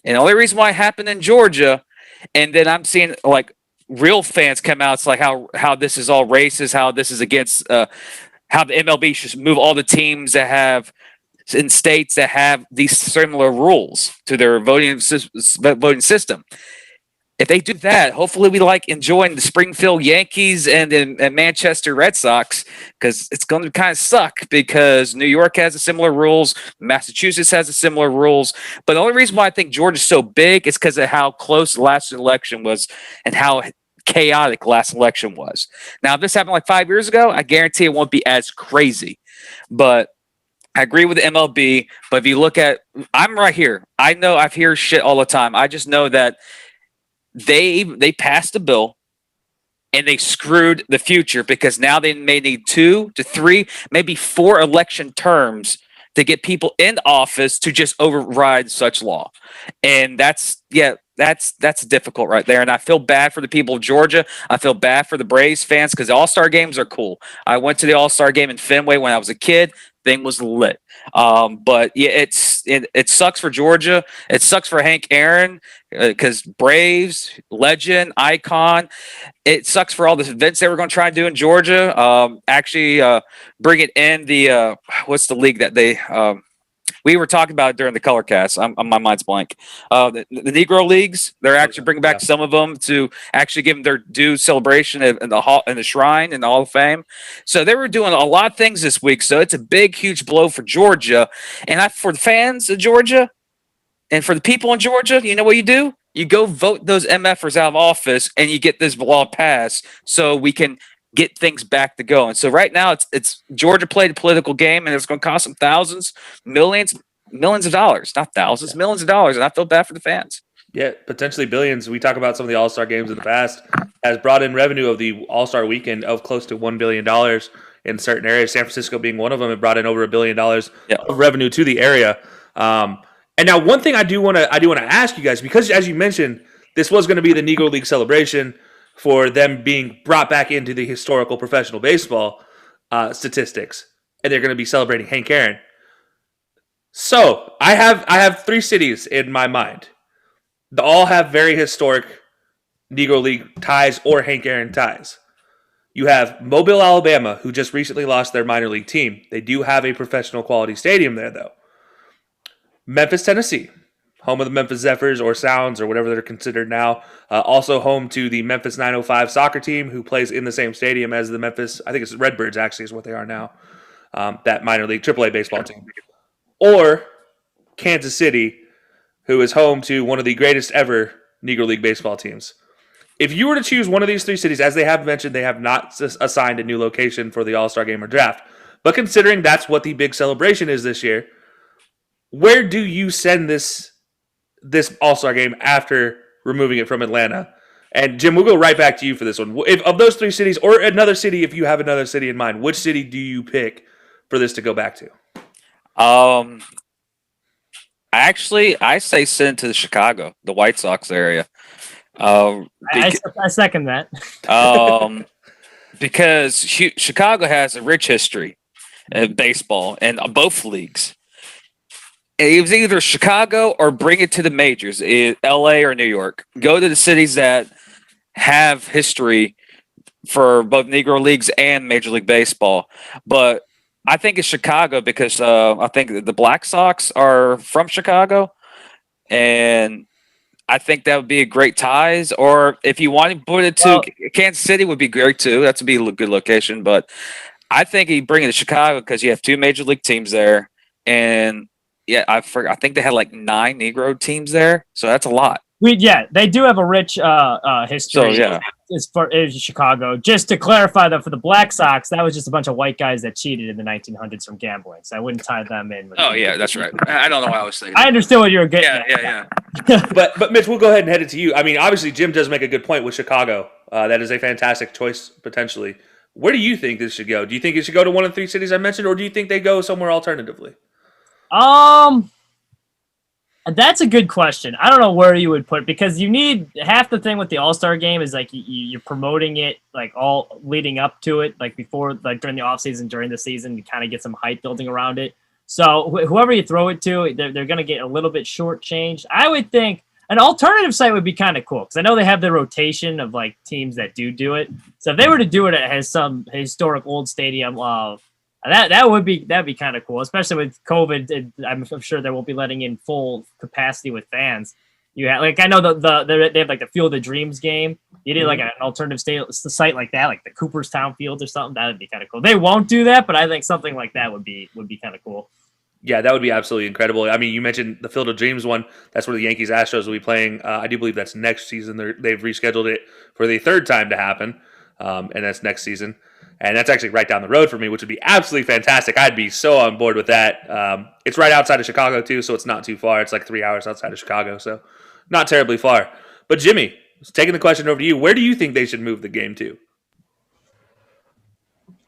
And the only reason why it happened in Georgia, and then I'm seeing like real fans come out, it's like how this is all racist, how this is against how the MLB should move all the teams that have in states that have these similar rules to their voting system. If they do that, hopefully we like enjoying the Springfield Yankees and Manchester Red Sox, because it's going to kind of suck because New York has a similar rules, Massachusetts has a similar rules. But the only reason why I think Georgia's so big is because of how close the last election was and how chaotic last election was. Now, if this happened like 5 years ago, I guarantee it won't be as crazy. But I agree with the MLB. But if you look at, I'm right here. I know I've heard shit all the time. I just know that they passed a bill and they screwed the future because now they may need 2 to 3, maybe 4 election terms to get people in office to just override such law. And that's difficult right there. And I feel bad for the people of Georgia. I feel bad for the Braves fans because the All-Star games are cool. I went to the All-Star game in Fenway when I was a kid. Thing was lit. But yeah, it sucks for Georgia. It sucks for Hank Aaron because Braves, legend, icon. It sucks for all the events they were going to try and do in Georgia. Bring it in the what's the league that they We were talking about it during the color cast. My mind's blank. The Negro leagues, they're actually bringing back some of them to actually give them their due celebration in the shrine in the Hall of Fame. So they were doing a lot of things this week. So it's a big, huge blow for Georgia, and for the fans of Georgia, and for the people in Georgia. You know what you do? You go vote those MFers out of office, and you get this law passed so we can get things back to going. So right now, it's Georgia played a political game, and it's going to cost them thousands, millions of dollars, not thousands, millions of dollars, and I feel bad for the fans. Yeah, potentially billions. We talk about some of the All-Star games in the past has brought in revenue of the All-Star weekend of close to $1 billion in certain areas. San Francisco being one of them, it brought in over $1 billion of revenue to the area. And now, one thing I do want to ask you guys, because as you mentioned, this was going to be the Negro League celebration for them being brought back into the historical professional baseball statistics, and they're going to be celebrating Hank Aaron. So I have 3 cities in my mind. They all have very historic Negro League ties or Hank Aaron ties. You have Mobile, Alabama, who just recently lost their minor league team. They do have a professional quality stadium there, though. Memphis, Tennessee, home of the Memphis Zephyrs or Sounds or whatever they're considered now. Also home to the Memphis 905 soccer team, who plays in the same stadium as the Memphis, I think it's Redbirds actually is what they are now, that minor league AAA baseball team. Or Kansas City, who is home to one of the greatest ever Negro League baseball teams. If you were to choose one of these 3 cities, as they have mentioned, they have not assigned a new location for the All-Star Game or draft. But considering that's what the big celebration is this year, where do you send this All-Star Game after removing it from Atlanta? And Jim, we'll go right back to you for this one. If, of those 3 cities, or another city, if you have another city in mind, which city do you pick for this to go back to? Actually, I say send it to Chicago, the White Sox area. I second that. Because Chicago has a rich history in baseball and both leagues. It was either Chicago or bring it to the majors, LA or New York. Go to the cities that have history for both Negro Leagues and Major League Baseball. But I think it's Chicago because I think the Black Sox are from Chicago. And I think that would be a great ties. Or if you want to put it to Kansas City would be great too. That's would be a good location. But I think you bring it to Chicago because you have 2 Major League teams there. And yeah, I think they had like 9 Negro teams there, so that's a lot. They do have a rich history. So is Chicago. Just to clarify, though, for the Black Sox, that was just a bunch of white guys that cheated in the 1900s from gambling. So I wouldn't tie them in. That's right. I don't know why I was thinking. I understood what you were getting. Yeah. But Mitch, we'll go ahead and head it to you. I mean, obviously, Jim does make a good point with Chicago. That is a fantastic choice potentially. Where do you think this should go? Do you think it should go to one of the 3 cities I mentioned, or do you think they go somewhere alternatively? That's a good question. I don't know where you would put it because you need half the thing with the All-Star game is like you're promoting it like all leading up to it, like before, like during the offseason, during the season, you kind of get some hype building around it. So whoever you throw it to, they're going to get a little bit shortchanged. I would think an alternative site would be kind of cool because I know they have the rotation of like teams that do it. So if they were to do it, it has some historic old stadium. That'd be kind of cool, especially with COVID. I'm sure they won't be letting in full capacity with fans. You have like I know they have like the Field of Dreams game. You did like an alternative site like that, like the Cooperstown Field or something. That would be kind of cool. They won't do that, but I think something like that would be kind of cool. Yeah, that would be absolutely incredible. I mean, you mentioned the Field of Dreams one. That's where the Yankees Astros will be playing. I do believe that's next season. They've rescheduled it for the 3rd time to happen, and that's next season. And that's actually right down the road for me, which would be absolutely fantastic. I'd be so on board with that. It's right outside of Chicago, too, so it's not too far. It's like 3 hours outside of Chicago, so not terribly far. But, Jimmy, taking the question over to you, where do you think they should move the game to?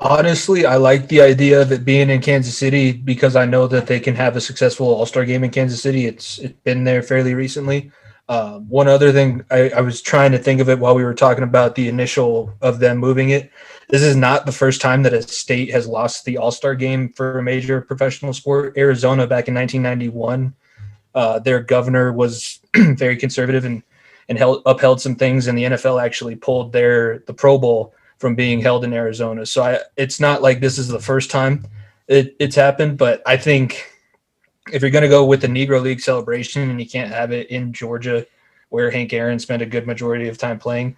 Honestly, I like the idea of it being in Kansas City because I know that they can have a successful All-Star game in Kansas City. It's been there fairly recently. One other thing, I was trying to think of it while we were talking about the initial of them moving it. This is not the first time that a state has lost the All-Star game for a major professional sport. Arizona back in 1991, their governor was very conservative and upheld some things, and the NFL actually pulled the Pro Bowl from being held in Arizona. So it's not like this is the first time it's happened, but I think if you're going to go with the Negro League celebration and you can't have it in Georgia where Hank Aaron spent a good majority of time playing,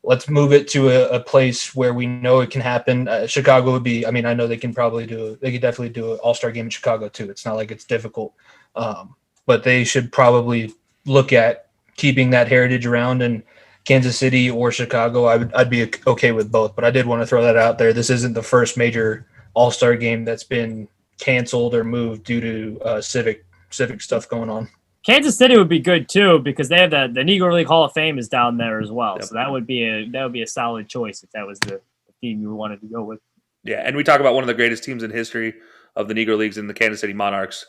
let's move it to a place where we know it can happen. Chicago would be, I mean, I know they could definitely do an all-star game in Chicago too. It's not like it's difficult. But they should probably look at keeping that heritage around, and Kansas City or Chicago, I'd be okay with both. But I did want to throw that out there. This isn't the first major all-star game that's been canceled or moved due to civic stuff going on. Kansas City would be good too because they have the Negro League Hall of Fame is down there as well. Yep. So that would be a solid choice if that was the team you wanted to go with. Yeah, and we talk about one of the greatest teams in history of the Negro Leagues in the Kansas City Monarchs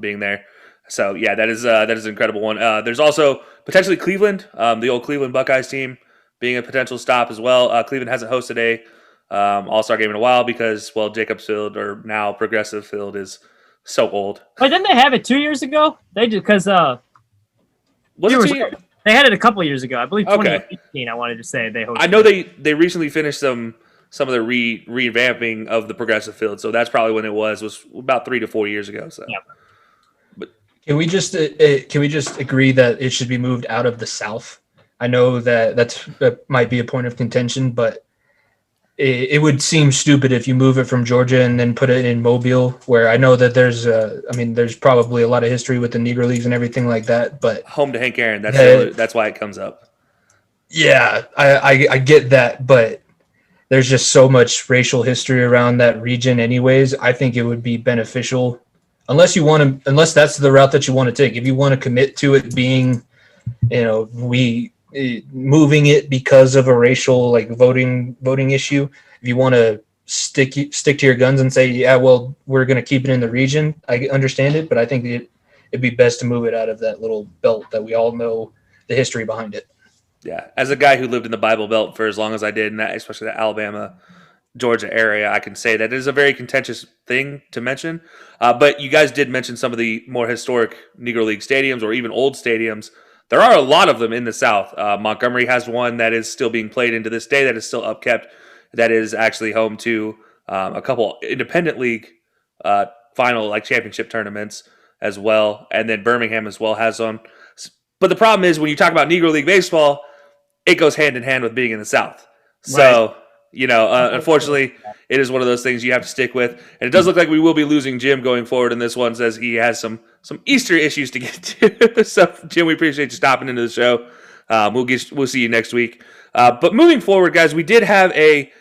being there. So yeah, that is an incredible one. There's also potentially Cleveland, the old Cleveland Buckeyes team, being a potential stop as well. Cleveland hasn't hosted a All-Star game in a while because, well, Jacobs Field, or now Progressive Field, is so old. But didn't they have it 2 years ago? They did because Was it 2 years? they had it a couple years ago. I believe 2018. I wanted to say they hosted. I know they recently finished some of the revamping of the Progressive Field, so that's probably when it was about 3 to 4 years ago. So. Yeah. Can we just agree that it should be moved out of the South? I know that might be a point of contention, but it would seem stupid if you move it from Georgia and then put it in Mobile, where I know that there's probably a lot of history with the Negro Leagues and everything like that. But home to Hank Aaron, that's why it comes up. Yeah, I get that, but there's just so much racial history around that region anyways. I think it would be beneficial. Unless that's the route that you want to take. If you want to commit to it being, moving it because of a racial voting issue, if you want to stick to your guns and say, yeah, well, we're going to keep it in the region, I understand it, but I think it'd be best to move it out of that little belt that we all know the history behind it. Yeah, as a guy who lived in the Bible Belt for as long as I did, especially the Alabama, Georgia area, I can say that it is a very contentious thing to mention. But you guys did mention some of the more historic Negro League stadiums or even old stadiums. There are a lot of them in the South. Montgomery has one that is still being played into this day that is still upkept. That is actually home to a couple independent league final championship tournaments as well. And then Birmingham as well has one. But the problem is when you talk about Negro League baseball, it goes hand in hand with being in the South. So... Right. Unfortunately, it is one of those things you have to stick with. And it does look like we will be losing Jim going forward in this one, says he has some Easter issues to get to. So, Jim, we appreciate you stopping into the show. We'll see you next week. But moving forward, guys, we did have a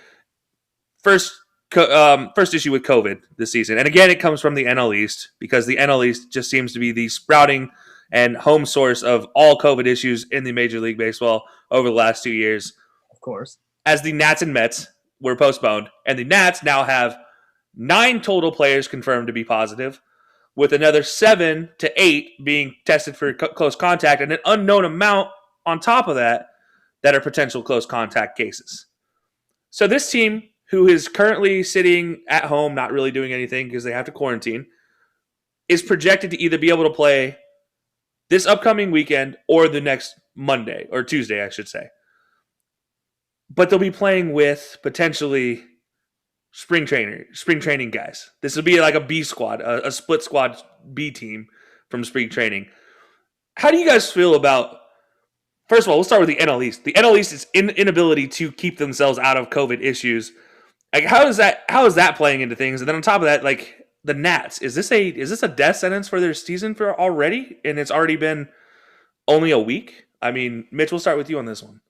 first issue with COVID this season. And again, it comes from the NL East because the NL East just seems to be the sprouting and home source of all COVID issues in the Major League Baseball over the last 2 years. Of course. As the Nats and Mets were postponed, and the Nats now have 9 total players confirmed to be positive, with another 7 to 8 being tested for close contact, and an unknown amount on top of that are potential close contact cases. So this team, who is currently sitting at home, not really doing anything because they have to quarantine, is projected to either be able to play this upcoming weekend or the next Monday, or Tuesday, I should say. But they'll be playing with potentially spring training guys. This will be like a B squad, a split squad B team from spring training. How do you guys feel about, first of all, we'll start with the NL East. The NL East's inability to keep themselves out of COVID issues. How is that playing into things? And then on top of that, the Nats, is this a death sentence for their season for already? And it's already been only a week? I mean, Mitch, we'll start with you on this one.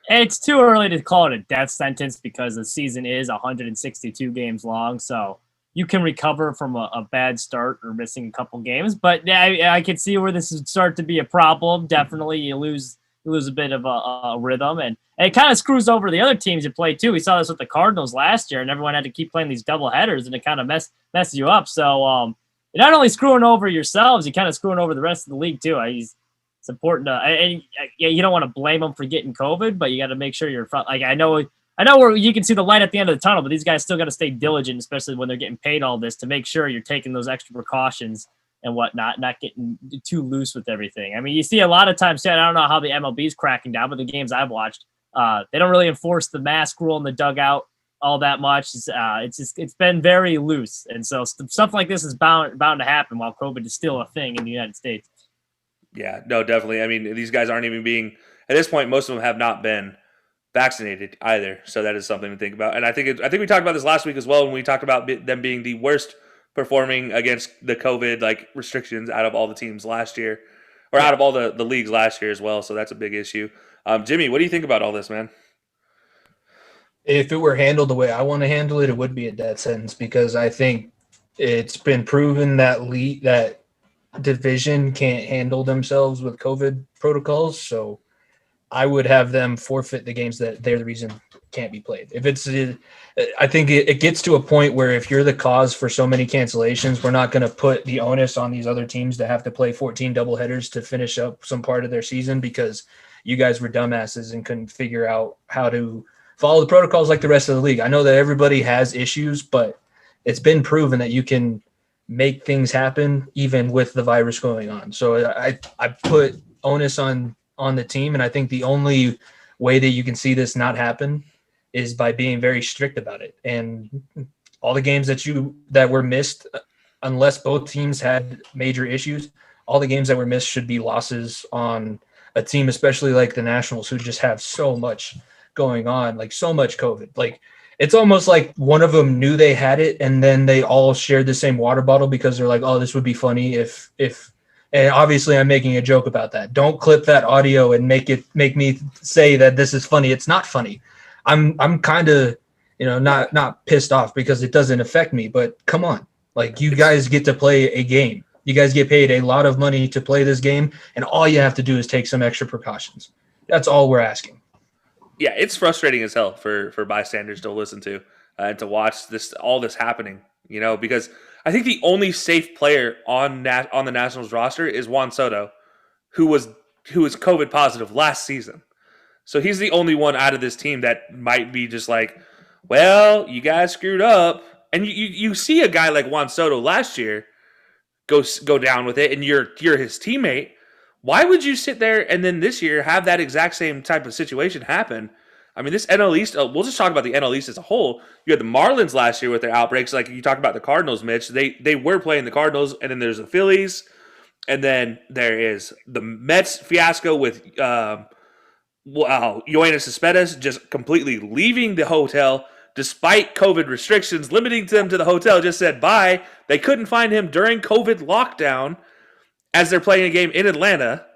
It's too early to call it a death sentence because the season is 162 games long. So you can recover from a bad start or missing a couple games. But yeah, I could see where this would start to be a problem. Definitely you lose a bit of a rhythm. And it kind of screws over the other teams you play too. We saw this with the Cardinals last year, and everyone had to keep playing these double headers, and it kind of messes you up. So you're not only screwing over yourselves, you're kind of screwing over the rest of the league too. It's important to, and you don't want to blame them for getting COVID, but you got to make sure you're front. I know where you can see the light at the end of the tunnel, but these guys still got to stay diligent, especially when they're getting paid all this, to make sure you're taking those extra precautions and whatnot, not getting too loose with everything. I mean, you see a lot of times, I don't know how the MLB is cracking down, but the games I've watched, they don't really enforce the mask rule in the dugout. all that much. It's been very loose, and so stuff like this is bound to happen while COVID is still a thing in the United States. Yeah, no, definitely. I mean, these guys aren't even being at this point. Most of them have not been vaccinated either, so that is something to think about. And I think we talked about this last week as well when we talked about them being the worst performing against the COVID like restrictions out of all the teams last year, or out of all the leagues last year as well. So that's a big issue. Jimmy, what do you think about all this, man? If it were handled the way I want to handle it, it would be a death sentence because I think it's been proven that that division can't handle themselves with COVID protocols. So I would have them forfeit the games that they're the reason can't be played. If it's, I think it gets to a point where if you're the cause for so many cancellations, we're not going to put the onus on these other teams to have to play 14 doubleheaders to finish up some part of their season because you guys were dumbasses and couldn't figure out how to follow the protocols like the rest of the league. I know that everybody has issues, but it's been proven that you can make things happen even with the virus going on. So I put onus on the team, and I think the only way that you can see this not happen is by being very strict about it. And all the games that were missed, unless both teams had major issues, all the games that were missed should be losses on a team, especially like the Nationals, who just have so much going on, like so much COVID. Like it's almost like one of them knew they had it and then they all shared the same water bottle because they're like, oh, this would be funny if and obviously I'm making a joke about that. Don't clip that audio and make me say that this is funny. It's not funny. I'm kind of, not pissed off because it doesn't affect me, but come on. Like you guys get to play a game. You guys get paid a lot of money to play this game, and all you have to do is take some extra precautions. That's all we're asking. Yeah, it's frustrating as hell for bystanders to listen to and to watch all this happening. Because I think the only safe player on the Nationals roster is Juan Soto, who was COVID positive last season. So he's the only one out of this team that might be just like, well, you guys screwed up. And you see a guy like Juan Soto last year go down with it, and you're his teammate. Why would you sit there and then this year have that exact same type of situation happen? I mean, this NL East, we'll just talk about the NL East as a whole. You had the Marlins last year with their outbreaks. Like you talked about the Cardinals, Mitch. They were playing the Cardinals, and then there's the Phillies, and then there is the Mets fiasco with Yoenis Cespedes just completely leaving the hotel despite COVID restrictions limiting them to the hotel. Just said bye. They couldn't find him during COVID lockdown as they're playing a game in Atlanta,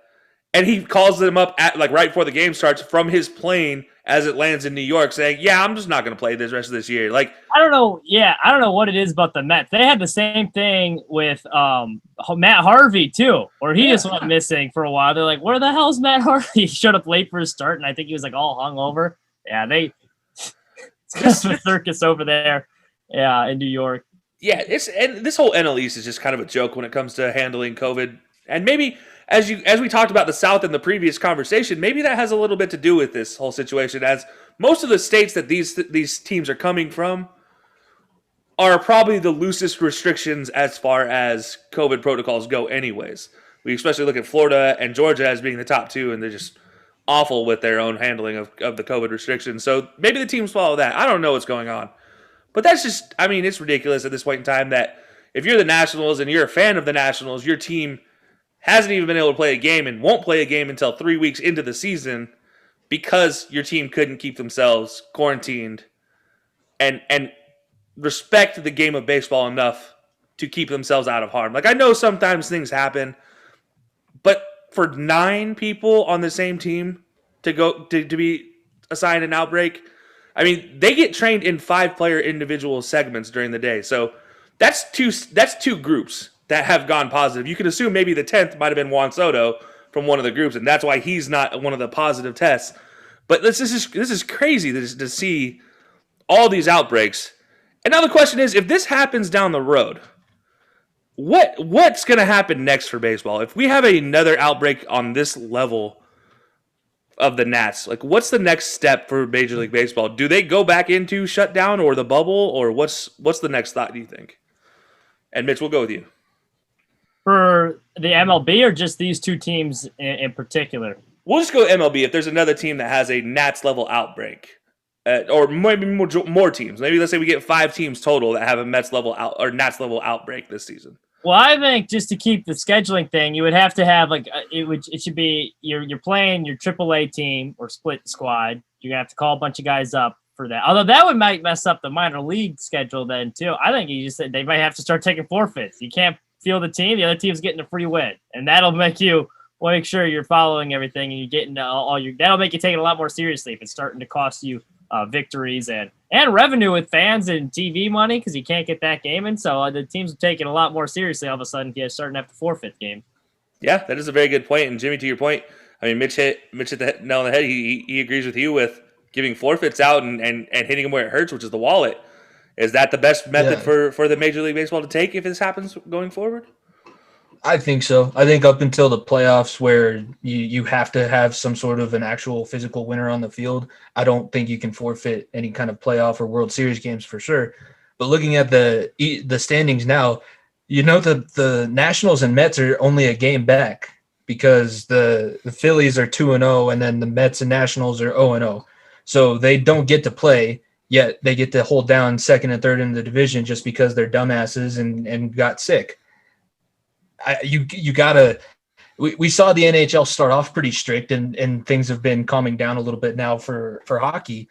and he calls them up at right before the game starts from his plane as it lands in New York, saying, "Yeah, I'm just not going to play this rest of this year." Like, I don't know. Yeah, I don't know what it is about the Mets. They had the same thing with Matt Harvey too, where he just went missing for a while. They're like, "Where the hell's Matt Harvey?" He showed up late for his start, and I think he was like all hungover. Yeah, it's just a circus over there. Yeah, in New York. Yeah, and this whole NL East is just kind of a joke when it comes to handling COVID. And maybe as we talked about the South in the previous conversation, maybe that has a little bit to do with this whole situation, as most of the states that these teams are coming from are probably the loosest restrictions as far as COVID protocols go anyways. We especially look at Florida and Georgia as being the top two, and they're just awful with their own handling of the COVID restrictions. So maybe the teams follow that. I don't know what's going on. But that's just, I mean, it's ridiculous at this point in time that if you're the Nationals and you're a fan of the Nationals, your team hasn't even been able to play a game and won't play a game until 3 weeks into the season because your team couldn't keep themselves quarantined and respect the game of baseball enough to keep themselves out of harm. Like, I know sometimes things happen, but for 9 people on the same team to be assigned an outbreak, I mean, they get trained in 5-player individual segments during the day. So that's two groups that have gone positive. You can assume maybe the 10th might have been Juan Soto from one of the groups, and that's why he's not one of the positive tests. But this is crazy to see all these outbreaks. And now the question is, if this happens down the road, what's going to happen next for baseball? If we have another outbreak on this level of the Nats, like what's the next step for Major League Baseball? Do they go back into shutdown or the bubble, or what's the next thought, do you think? And Mitch, we'll go with you. For the MLB or just these two teams in particular? We'll just go MLB. If there's another team that has a Nats level outbreak, or maybe more teams. Maybe let's say we get 5 teams total that have a Nats level outbreak this season. Well, I think just to keep the scheduling thing, you would have to have it should be you're playing your AAA team or split squad. You're gonna have to call a bunch of guys up for that. Although that might mess up the minor league schedule then too. I think you just said they might have to start taking forfeits. You can't field the team, the other team's getting a free win, and that'll make sure you're following everything and you're getting that'll make you take it a lot more seriously if it's starting to cost you victories and revenue with fans and TV money because you can't get that game in. So the teams are taking a lot more seriously all of a sudden if you're starting to have to forfeit game. Yeah, that is a very good point. And Jimmy, to your point, I mean, Mitch hit the nail on the head. He agrees with you with giving forfeits out and hitting them where it hurts, which is the wallet. Is that the best method for the Major League Baseball to take if this happens going forward? I think so. I think up until the playoffs where you have to have some sort of an actual physical winner on the field, I don't think you can forfeit any kind of playoff or World Series games for sure. But looking at the standings now, the Nationals and Mets are only a game back because the Phillies are 2-0 and then the Mets and Nationals are 0-0. So they don't get to play, yet they get to hold down second and third in the division just because they're dumbasses and got sick. We saw the NHL start off pretty strict and things have been calming down a little bit now for hockey.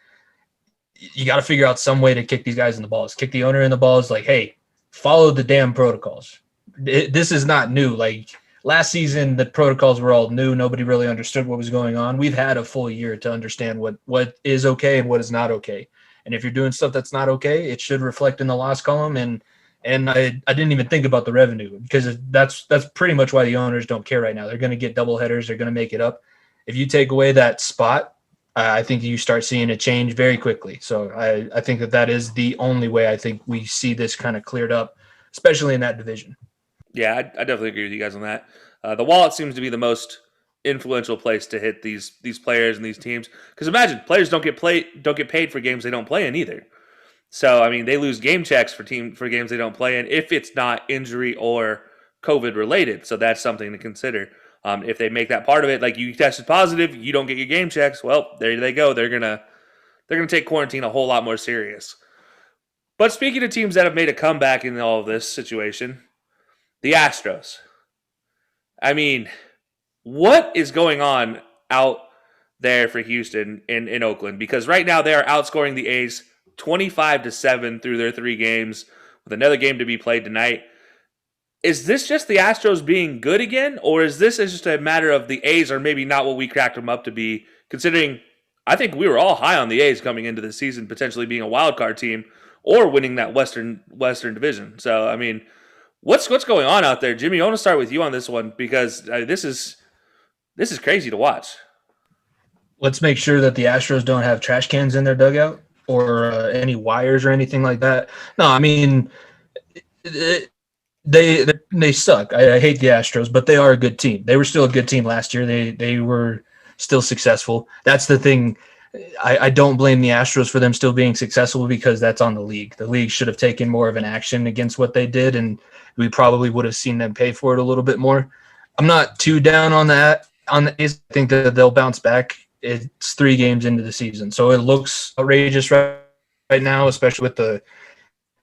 You got to figure out some way to kick these guys in the balls, kick the owner in the balls. Like, hey, follow the damn protocols. This is not new. Like last season, the protocols were all new. Nobody really understood what was going on. We've had a full year to understand what is okay and what is not okay. And if you're doing stuff that's not okay, it should reflect in the loss column. And I didn't even think about the revenue because that's pretty much why the owners don't care right now. They're going to get double headers. They're going to make it up. If you take away that spot, I think you start seeing a change very quickly. So I think that is the only way I think we see this kind of cleared up, especially in that division. Yeah, I definitely agree with you guys on that. The wallet seems to be the most influential place to hit these players and these teams. Because imagine players don't get paid for games they don't play in either. So, I mean, they lose game checks for games they don't play in if it's not injury or COVID related. So that's something to consider. If they make that part of it, like you tested positive, you don't get your game checks. Well, there they go. They're gonna take quarantine a whole lot more serious. But speaking of teams that have made a comeback in all of this situation, the Astros. I mean, what is going on out there for Houston in Oakland? Because right now they are outscoring the A's 25-7 through their 3 games with another game to be played tonight. Is this just the Astros being good again, or is this just a matter of the A's are maybe not what we cracked them up to be, considering I think we were all high on the A's coming into the season, potentially being a wild card team or winning that Western Division. So, I mean, what's going on out there? Jimmy, I want to start with you on this one because this is crazy to watch. Let's make sure that the Astros don't have trash cans in their dugout or any wires or anything like that. No, I mean, they suck. I hate the Astros, but they are a good team. They were still a good team last year. They were still successful. That's the thing. I don't blame the Astros for them still being successful because that's on the league. The league should have taken more of an action against what they did, and we probably would have seen them pay for it a little bit more. I'm not too down on that. I think that they'll bounce back. It's 3 games into the season, so it looks outrageous right now, especially with the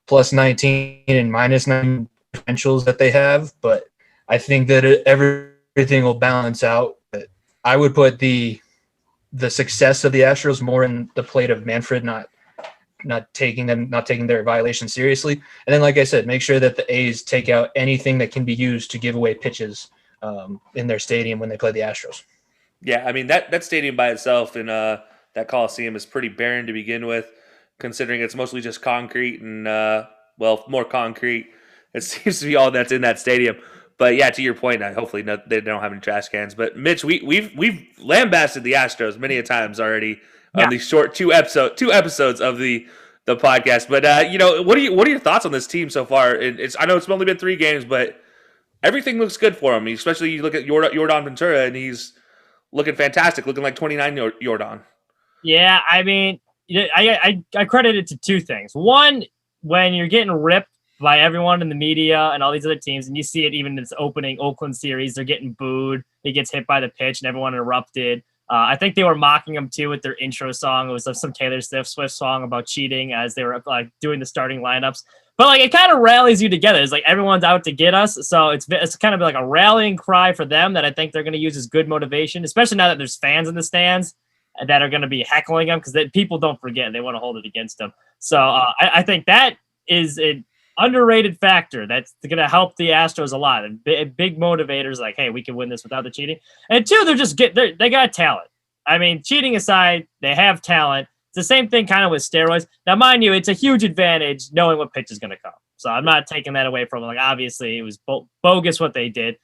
plus 19 and minus 9 differentials that they have. But I think that everything will balance out. But I would put the success of the Astros more in the plate of Manfred not taking their violation seriously. And then, like I said, make sure that the A's take out anything that can be used to give away pitches in their stadium when they play the Astros. Yeah, I mean, that stadium by itself in that Coliseum is pretty barren to begin with, considering it's mostly just concrete and, more concrete. It seems to be all that's in that stadium. But yeah, to your point, hopefully they don't have any trash cans. But Mitch, we've lambasted the Astros many a times already on these short two episodes of the podcast. But what are your thoughts on this team so far? I know it's only been 3 games, but everything looks good for him. Especially you look at Yordan Ventura, and he's looking fantastic, looking like 29 Yordan. Yeah, I mean, I credit it to 2 things. One, when you're getting ripped by everyone in the media and all these other teams, and you see it even in this opening Oakland series, they're getting booed. He gets hit by the pitch, and everyone erupted. I think they were mocking him too with their intro song. It was some Taylor Swift song about cheating as they were like doing the starting lineups. But like it kind of rallies you together. It's like everyone's out to get us, so it's kind of like a rallying cry for them that I think they're going to use as good motivation, especially now that there's fans in the stands that are going to be heckling them because people don't forget, they want to hold it against them. So I think that is an underrated factor that's going to help the Astros a lot. And big motivators like, hey, we can win this without the cheating. And two, they got talent. I mean, cheating aside, they have talent. It's the same thing kind of with steroids. Now, mind you, it's a huge advantage knowing what pitch is going to come. So I'm not taking that away from them. Like, obviously, it was bogus what they did.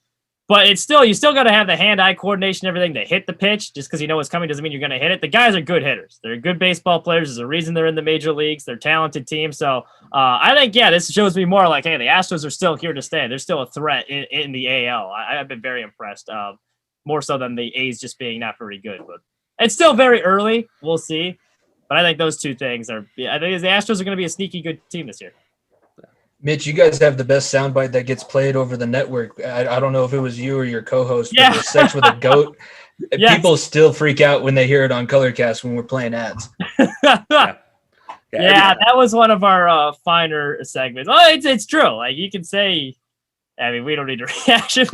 But it's still, you still got to have the hand-eye coordination, everything to hit the pitch. Just because you know what's coming doesn't mean you're going to hit it. The guys are good hitters. They're good baseball players. There's a reason they're in the major leagues. They're a talented team. So I think, this shows me more like, hey, the Astros are still here to stay. They're still a threat in the AL. I've been very impressed, more so than the A's just being not very good. But it's still very early. We'll see. But I think those two things I think the Astros are going to be a sneaky good team this year. Mitch, you guys have the best soundbite that gets played over the network. I don't know if it was you or your co-host, but the sex with a goat. Yes. People still freak out when they hear it on Colorcast when we're playing ads. Yeah, that was one of our finer segments. Oh, it's true. Like you can say, I mean, we don't need a reaction.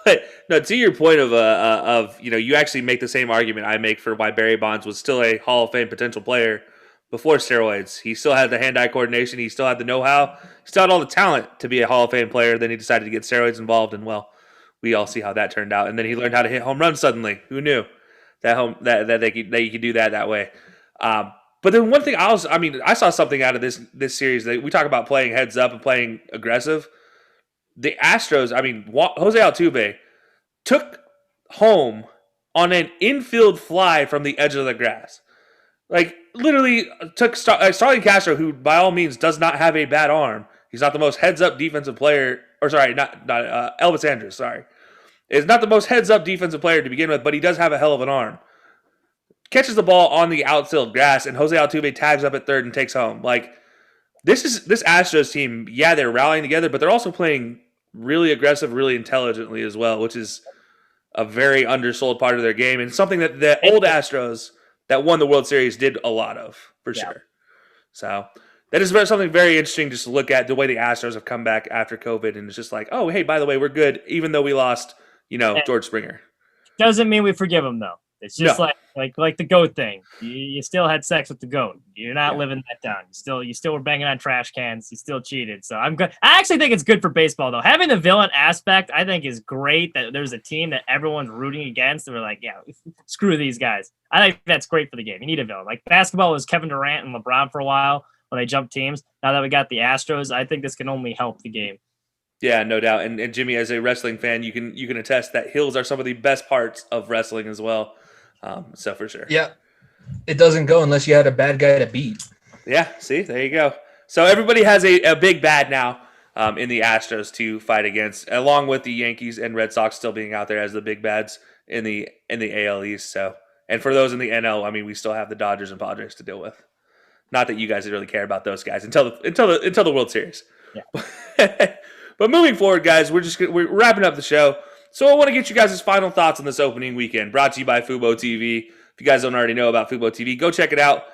But no, to your point of you actually make the same argument I make for why Barry Bonds was still a Hall of Fame potential player before steroids. He still had the hand-eye coordination. He still had the know-how. He still had all the talent to be a Hall of Fame player. Then he decided to get steroids involved, and well, we all see how that turned out. And then he learned how to hit home runs suddenly. Who knew that you could do that way? But then one thing I saw something out of this series that we talk about playing heads up and playing aggressive. The Astros, Jose Altuve took home on an infield fly from the edge of the grass. Like, literally took Starling Castro, who by all means does not have a bad arm. He's not the most heads-up defensive player. Or sorry, not Elvis Andrus, sorry. Is not the most heads-up defensive player to begin with, but he does have a hell of an arm. Catches the ball on the outfield grass, and Jose Altuve tags up at third and takes home. Like, this Astros team, they're rallying together, but they're also playing really aggressive, really intelligently as well, which is a very undersold part of their game, and something that the old Astros that won the World Series did a lot of, for sure. So that is something very interesting just to look at the way the Astros have come back after COVID, and it's just like, oh, hey, by the way, we're good, even though we lost, George Springer. Doesn't mean we forgive him, though. It's just like the goat thing. You still had sex with the goat. You're not living that down. You still were banging on trash cans. You still cheated. So I'm good. I actually think it's good for baseball though. Having the villain aspect, I think, is great. That there's a team that everyone's rooting against. And we're like, screw these guys. I think that's great for the game. You need a villain. Like basketball was Kevin Durant and LeBron for a while when they jumped teams. Now that we got the Astros, I think this can only help the game. Yeah, no doubt. And Jimmy, as a wrestling fan, you can attest that hills are some of the best parts of wrestling as well. So for sure. Yeah. It doesn't go unless you had a bad guy to beat. Yeah, see, there you go. So everybody has a big bad now in the Astros to fight against, along with the Yankees and Red Sox still being out there as the big bads in the AL East. So, and for those in the NL, we still have the Dodgers and Padres to deal with. Not that you guys really care about those guys until the World Series. Yeah. But moving forward, guys, we're wrapping up the show. So I want to get you guys' final thoughts on this opening weekend, brought to you by Fubo TV. If you guys don't already know about Fubo TV, go check it out.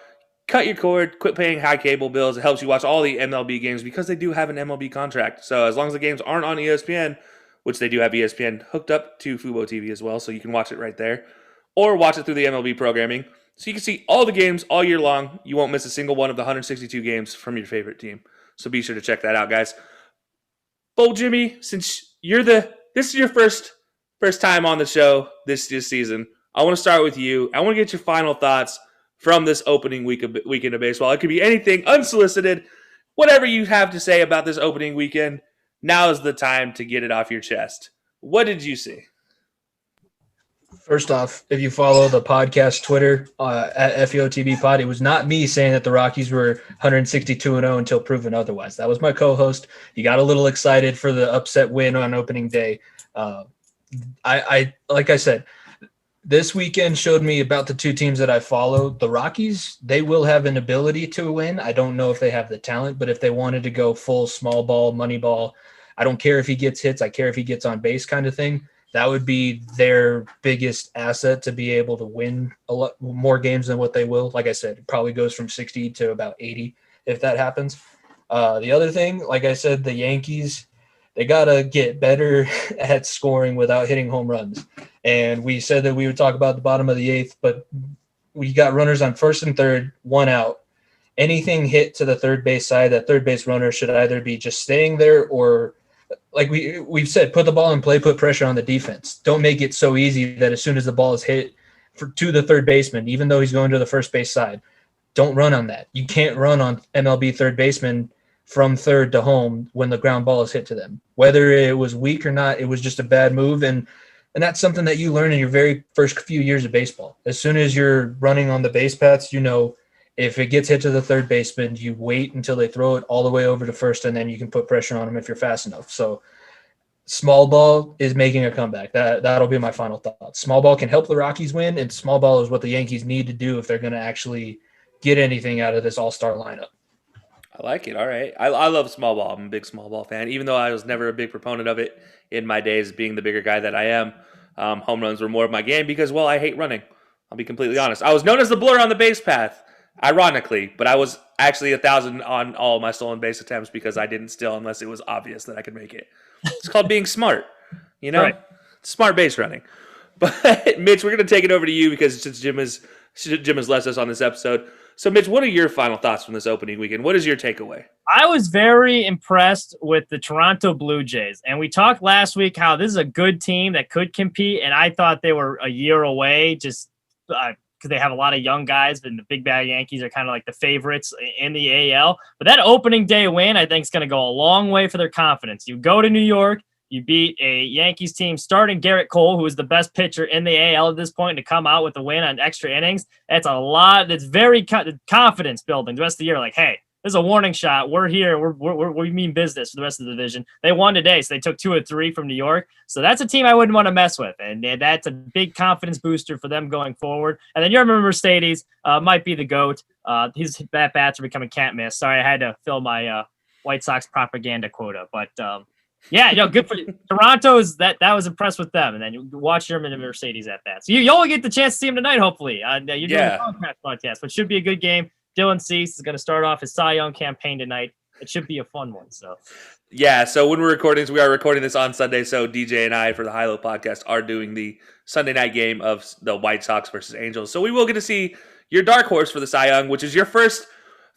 Cut your cord, quit paying high cable bills. It helps you watch all the MLB games because they do have an MLB contract. So as long as the games aren't on ESPN, which they do have ESPN hooked up to Fubo TV as well, so you can watch it right there, or watch it through the MLB programming. So you can see all the games all year long. You won't miss a single one of the 162 games from your favorite team. So be sure to check that out, guys. Bo Jimmy, since this is your first time on the show this season, I want to start with you. I want to get your final thoughts from this opening weekend of baseball. It could be anything, unsolicited, whatever you have to say about this opening weekend. Now is the time to get it off your chest. What did you see? First off, if you follow the podcast Twitter at FEOTB Pod, it was not me saying that the Rockies were 162-0 until proven otherwise. That was my co-host. He got a little excited for the upset win on opening day. I like I said, this weekend showed me about the two teams that I follow. The Rockies, they will have an ability to win. I don't know if they have the talent, but if they wanted to go full small ball, money ball, I don't care if he gets hits. I care if he gets on base kind of thing. that would be their biggest asset to be able to win a lot more games than what they will. Like I said, it probably goes from 60 to about 80 if that happens. The other thing, like I said, the Yankees, they got to get better at scoring without hitting home runs. And we said that we would talk about the bottom of the eighth, but we got runners on first and third, one out. Anything hit to the third base side, that third base runner should either be just staying there or, like we've said, put the ball in play, put pressure on the defense. Don't make it so easy that as soon as the ball is hit to the third baseman, even though he's going to the first base side, don't run on that. You can't run on MLB third baseman from third to home when the ground ball is hit to them. Whether it was weak or not, it was just a bad move. And that's something that you learn in your very first few years of baseball. As soon as you're running on the base paths, if it gets hit to the third baseman, you wait until they throw it all the way over to first, and then you can put pressure on them if you're fast enough. So small ball is making a comeback. That'll be my final thought. Small ball can help the Rockies win, and small ball is what the Yankees need to do if they're going to actually get anything out of this all-star lineup. I like it. All right. I love small ball. I'm a big small ball fan, even though I was never a big proponent of it in my days being the bigger guy that I am. Home runs were more of my game because, well, I hate running. I'll be completely honest. I was known as the blur on the base path, ironically, but I was actually 1,000 on all my stolen base attempts because I didn't steal unless it was obvious that I could make it. It's called being smart, Right. Smart base running. But Mitch, we're going to take it over to you because since Jim has left us on this episode. So, Mitch, what are your final thoughts from this opening weekend? What is your takeaway? I was very impressed with the Toronto Blue Jays. And we talked last week how this is a good team that could compete. And I thought they were a year away just because they have a lot of young guys. And the Big Bad Yankees are kind of like the favorites in the AL. But that opening day win, I think, is going to go a long way for their confidence. You go to New York. You beat a Yankees team starting Garrett Cole, who is the best pitcher in the AL at this point, to come out with a win on extra innings. That's a lot. That's very confidence building the rest of the year. Like, hey, this is a warning shot. We're here. We mean business for the rest of the division. They won today, so they took 2 or 3 from New York. So that's a team I wouldn't want to mess with, and that's a big confidence booster for them going forward. And then you remember Mercedes might be the GOAT. His bats are becoming can't miss. Sorry, I had to fill my White Sox propaganda quota, but. Yeah, good for Toronto. Is that was impressed with them, and then you watch Sherman and Mercedes at that. So you only get the chance to see him tonight. Hopefully, you're doing the Contract podcast, but should be a good game. Dylan Cease is going to start off his Cy Young campaign tonight. It should be a fun one. So yeah. So when we're recording, we are recording this on Sunday. So DJ and I for the High Low podcast are doing the Sunday night game of the White Sox versus Angels. So we will get to see your dark horse for the Cy Young, which is your first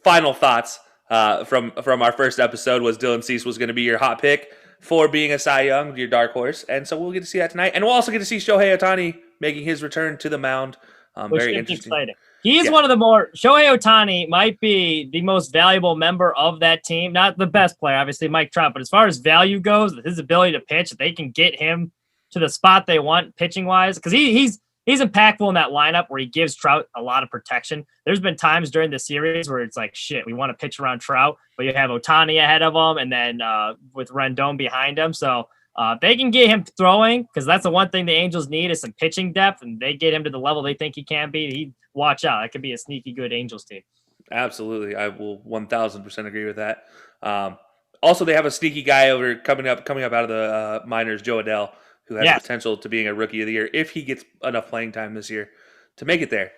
final thoughts from our first episode. Was Dylan Cease was going to be your hot pick for being a Cy Young, your dark horse. And so we'll get to see that tonight. And we'll also get to see Shohei Ohtani making his return to the mound. Very interesting. Exciting. He's one of the more – Shohei Ohtani might be the most valuable member of that team. Not the best player, obviously, Mike Trout. But as far as value goes, his ability to pitch, if they can get him to the spot they want pitching-wise, because he's impactful in that lineup where he gives Trout a lot of protection. There's been times during the series where it's like, shit, we want to pitch around Trout, but you have Ohtani ahead of him and then with Rendon behind him. So they can get him throwing because that's the one thing the Angels need is some pitching depth, and they get him to the level they think he can be. Watch out. That could be a sneaky good Angels team. Absolutely. I will 1,000% agree with that. Also, they have a sneaky guy coming up out of the minors, Joe Adele, who has potential to being a rookie of the year if he gets enough playing time this year to make it there.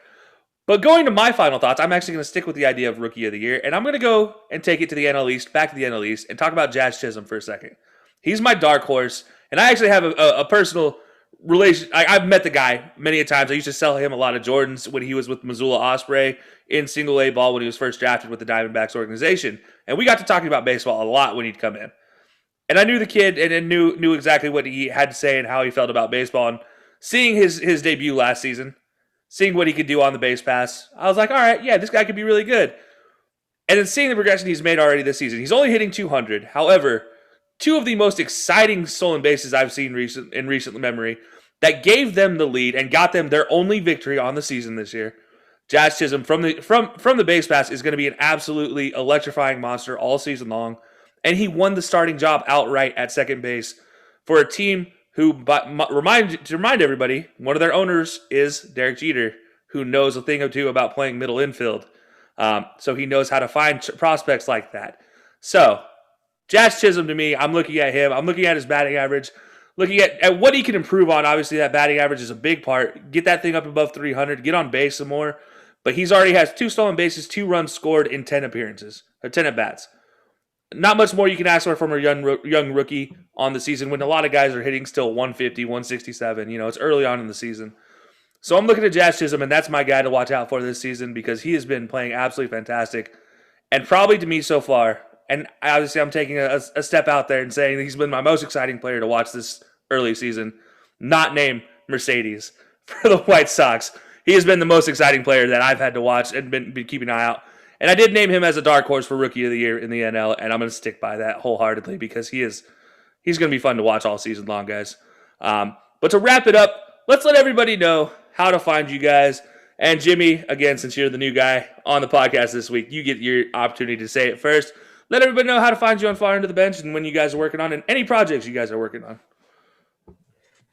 But going to my final thoughts, I'm actually going to stick with the idea of rookie of the year, and I'm going to go and take it to the NL East, back to the NL East, and talk about Jazz Chisholm for a second. He's my dark horse, and I actually have a personal relation. I've met the guy many a times. I used to sell him a lot of Jordans when he was with Missoula Osprey in single A ball when he was first drafted with the Diamondbacks organization, and we got to talking about baseball a lot when he'd come in. And I knew the kid and knew exactly what he had to say and how he felt about baseball. And seeing his debut last season, seeing what he could do on the base pass, I was like, all right, yeah, this guy could be really good. And then seeing the progression he's made already this season, he's only hitting 200. However, 2 of the most exciting stolen bases I've seen in recent memory that gave them the lead and got them their only victory on the season this year. Jazz Chisholm from the base pass is going to be an absolutely electrifying monster all season long. And he won the starting job outright at second base for a team who, to remind everybody, one of their owners is Derek Jeter, who knows a thing or two about playing middle infield. So he knows how to find prospects like that. So, Jazz Chisholm to me, I'm looking at him. I'm looking at his batting average. looking at what he can improve on. Obviously, that batting average is a big part. Get that thing up above 300. Get on base some more. But he's already has 2 stolen bases, 2 runs scored in 10 appearances or 10 at bats. Not much more you can ask for from a young rookie on the season when a lot of guys are hitting still 150, 167. It's early on in the season. So I'm looking at Jazz Chisholm, and that's my guy to watch out for this season because he has been playing absolutely fantastic. And probably to me so far, and obviously I'm taking a step out there and saying he's been my most exciting player to watch this early season, not named Mercedes for the White Sox. He has been the most exciting player that I've had to watch and been keeping an eye out. And I did name him as a dark horse for Rookie of the Year in the NL, and I'm going to stick by that wholeheartedly because he's going to be fun to watch all season long, guys. But to wrap it up, let's let everybody know how to find you guys. And Jimmy, again, since you're the new guy on the podcast this week, you get your opportunity to say it first. Let everybody know how to find you on Far End of the Bench and when you guys are working on and any projects you guys are working on.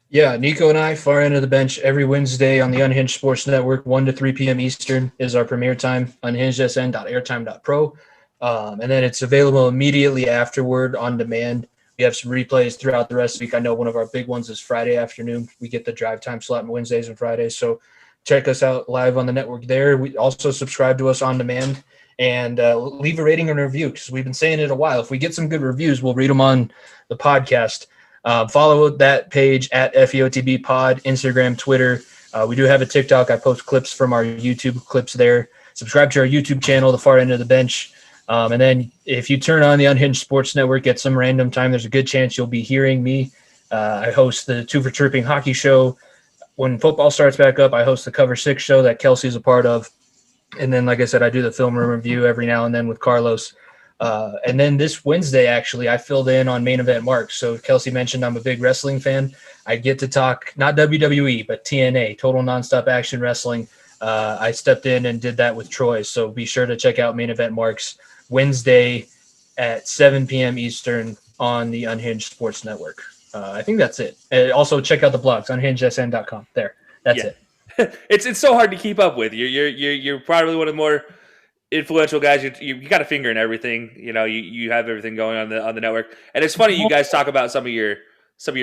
Yeah, Nico and I, Far End of the Bench, every Wednesday on the Unhinged Sports Network, 1 to 3 p.m. Eastern is our premiere time, unhingedsn.airtime.pro. And then it's available immediately afterward on demand. We have some replays throughout the rest of the week. I know one of our big ones is Friday afternoon. We get the drive time slot on Wednesdays and Fridays. So check us out live on the network there. We also subscribe to us on demand and leave a rating and a review because we've been saying it a while. If we get some good reviews, we'll read them on the podcast. Follow that page at FEOTB Pod, Instagram, Twitter. We do have a TikTok. I post clips from our YouTube clips there. Subscribe to our YouTube channel, The Far End of the Bench. And then if you turn on the Unhinged Sports Network at some random time, there's a good chance you'll be hearing me. I host the Two for Chirping Hockey Show. When football starts back up, I host the Cover 6 show that Kelcey is a part of. And then, like I said, I do the film room review every now and then with Carlos. And then this Wednesday, actually, I filled in on Main Event Marks. So Kelcey mentioned I'm a big wrestling fan. I get to talk not WWE, but TNA, Total Nonstop Action Wrestling. I stepped in and did that with Troy. So be sure to check out Main Event Marks Wednesday at 7 p.m. Eastern on the Unhinged Sports Network. I think that's it. Also, check out the blogs, unhingedsn.com. There, that's it. It's so hard to keep up with. You're probably one of the more influential guys. You got a finger in everything. You have everything going on the network. And it's funny you guys talk about some of your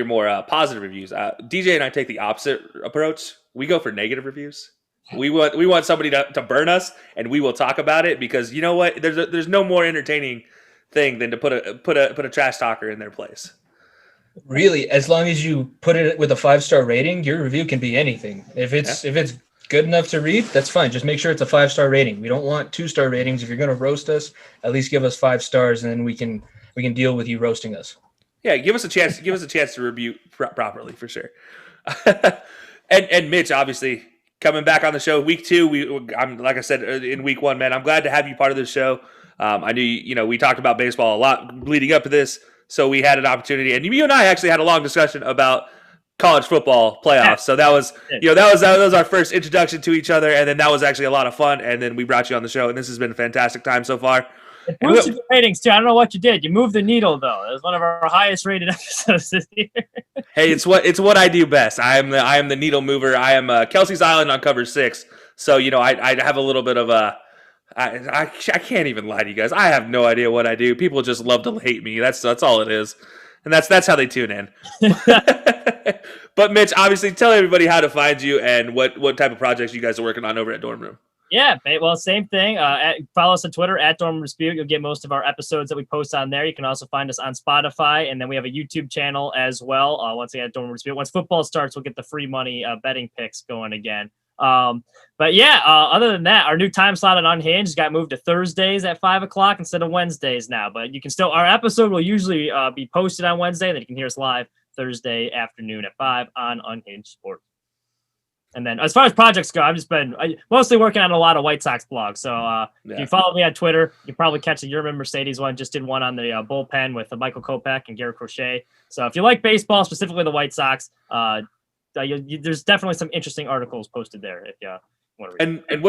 more positive reviews. DJ and I take the opposite approach. We go for negative reviews. We want somebody to burn us, and we will talk about it because you know what? There's no more entertaining thing than to put a trash talker in their place. Really, as long as you put it with a 5-star rating, your review can be anything. If it's good enough to read, that's fine. Just make sure it's a 5-star rating. We don't want 2-star ratings. If you're going to roast us, at least give us 5 stars, and then we can deal with you roasting us. Yeah, give us a chance. Give us a chance to review properly for sure. and Mitch, obviously coming back on the show week 2. I'm like I said in week 1, man. I'm glad to have you part of this show. I knew we talked about baseball a lot leading up to this. So we had an opportunity, and you and I actually had a long discussion about college football playoffs. So that was, that was our first introduction to each other, and then that was actually a lot of fun. And then we brought you on the show, and this has been a fantastic time so far. It boosted the ratings too. I don't know what you did. You moved the needle though. It was one of our highest rated episodes this year. Hey, it's what I do best. I am the needle mover. I am Kelcey's Island on Cover 6. So I have a little bit of a. I can't even lie to you guys. I have no idea what I do. People just love to hate me. That's all it is, and that's how they tune in. But Mitch, obviously, tell everybody how to find you and what type of projects you guys are working on over at Dorm Room. Yeah, well, same thing. Follow us on Twitter at Dorm Room Dispute. You'll get most of our episodes that we post on there. You can also find us on Spotify, and then we have a YouTube channel as well. Once again, at Dorm Room Dispute. Once football starts, we'll get the free money betting picks going again. But yeah, other than that, our new time slot on Unhinged got moved to Thursdays at 5:00 instead of Wednesdays now. But you can still, our episode will usually be posted on Wednesday, and then you can hear us live Thursday afternoon at 5 on Unhinged Sports. And then as far as projects go, I've just been mostly working on a lot of White Sox blogs. So if you follow me on Twitter, you probably catch the Yerman Mercedes one. Just did one on the bullpen with Michael Kopech and Garrett Crochet. So if you like baseball, specifically the White Sox, there's definitely some interesting articles posted there if you want to read. And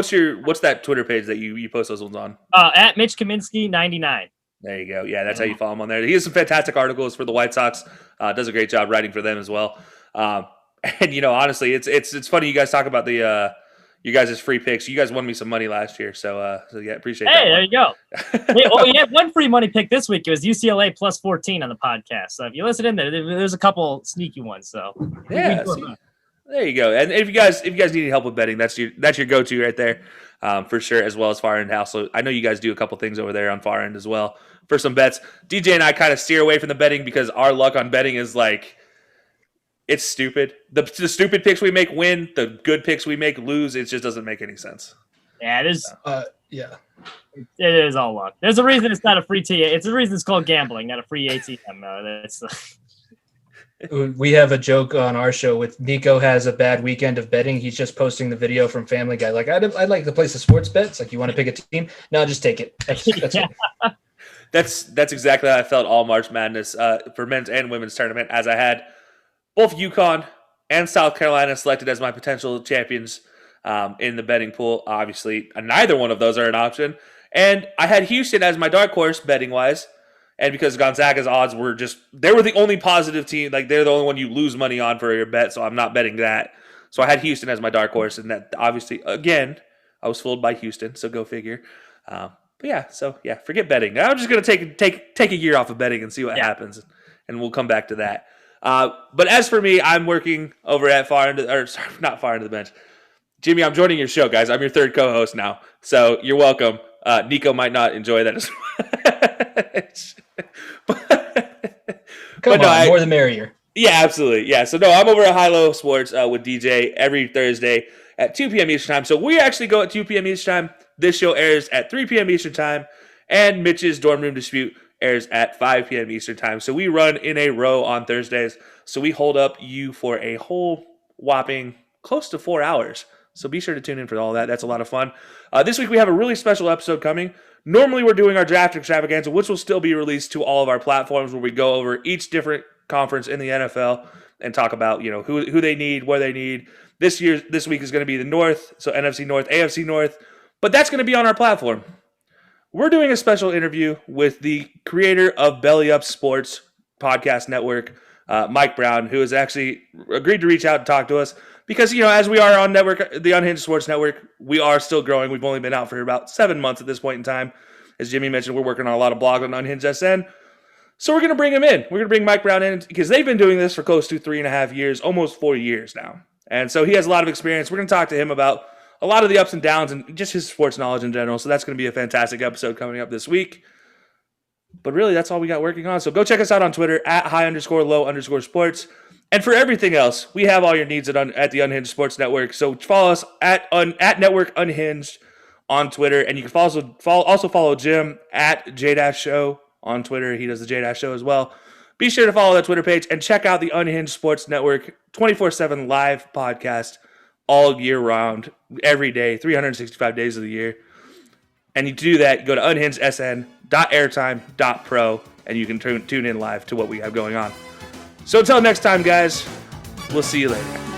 what's that Twitter page that you post those ones on? At Mitch Kaminsky 99. There you go. Yeah, that's how you follow him on there. He has some fantastic articles for the White Sox. Does a great job writing for them as well. And honestly, it's funny you guys talk about the you guys' free picks. You guys won me some money last year, so yeah, appreciate that. Hey, there you go. You had one free money pick this week. It was UCLA plus 14 on the podcast. So if you listen in there's a couple sneaky ones. So yeah, there you go. And if you guys need help with betting, that's your go-to right there, for sure, as well as Far End House. So I know you guys do a couple things over there on Far End as well for some bets. DJ and I kind of steer away from the betting because our luck on betting is like, it's stupid. The stupid picks we make win. The good picks we make lose. It just doesn't make any sense. Yeah, it is. Yeah. It is all luck. There's a reason it's not a free TA. It's a reason it's called gambling, not a free ATM. We have a joke on our show with Nico has a bad weekend of betting. He's just posting the video from Family Guy. Like, I'd like to place a sports bet. It's like, you want to pick a team? No, just take it. That's Yeah. it. That's exactly how I felt all March Madness for men's and women's tournament, as I had both UConn and South Carolina selected as my potential champions in the betting pool. Obviously, neither one of those are an option. And I had Houston as my dark horse betting-wise. And because Gonzaga's odds were they were the only positive team. Like, they're the only one you lose money on for your bet, so I'm not betting that. So I had Houston as my dark horse, and that obviously, again, I was fooled by Houston, so go figure. But yeah, forget betting. I'm just going to take a year off of betting and see what happens, and we'll come back to that. But as for me, I'm working over at not Far Into the Bench. Jimmy, I'm joining your show, guys. I'm your third co-host now, so you're welcome. Nico might not enjoy that as much. More the merrier. Yeah, absolutely. Yeah, so no, I'm over at High Low Sports with DJ every Thursday at 2 p.m. Eastern Time. So we actually go at 2 p.m. Eastern Time. This show airs at 3 p.m. Eastern Time, and Mitch's Dorm Room Dispute airs at 5 p.m. Eastern Time. So we run in a row on Thursdays. So we hold up you for a whole whopping close to 4 hours. So be sure to tune in for all that. That's a lot of fun. This week we have a really special episode coming. Normally we're doing our draft extravaganza, which will still be released to all of our platforms, where we go over each different conference in the NFL and talk about, who they need, where they need. This week is going to be the North, so NFC North, AFC North. But that's going to be on our platform. We're doing a special interview with the creator of Belly Up Sports podcast network, Mike Brown, who has actually agreed to reach out and talk to us because, as we are on the Unhinged Sports Network, we are still growing. We've only been out for about 7 months at this point in time. As Jimmy mentioned, we're working on a lot of blogs on Unhinged SN. So we're going to bring him in. We're going to bring Mike Brown in because they've been doing this for close to 3.5 years, almost 4 years now. And so he has a lot of experience. We're going to talk to him about a lot of the ups and downs and just his sports knowledge in general. So that's going to be a fantastic episode coming up this week. But really, that's all we got working on. So go check us out on Twitter at @high_low_sports. And for everything else, we have all your needs at the Unhinged Sports Network. So follow us at Network Unhinged on Twitter. And you can also follow Jim at J-Show on Twitter. He does the J-Show as well. Be sure to follow that Twitter page and check out the Unhinged Sports Network 24/7 live podcast all year round, every day, 365 days of the year. And you do that, go to unhingedsn.airtime.pro, and you can tune in live to what we have going on. So until next time, guys, we'll see you later.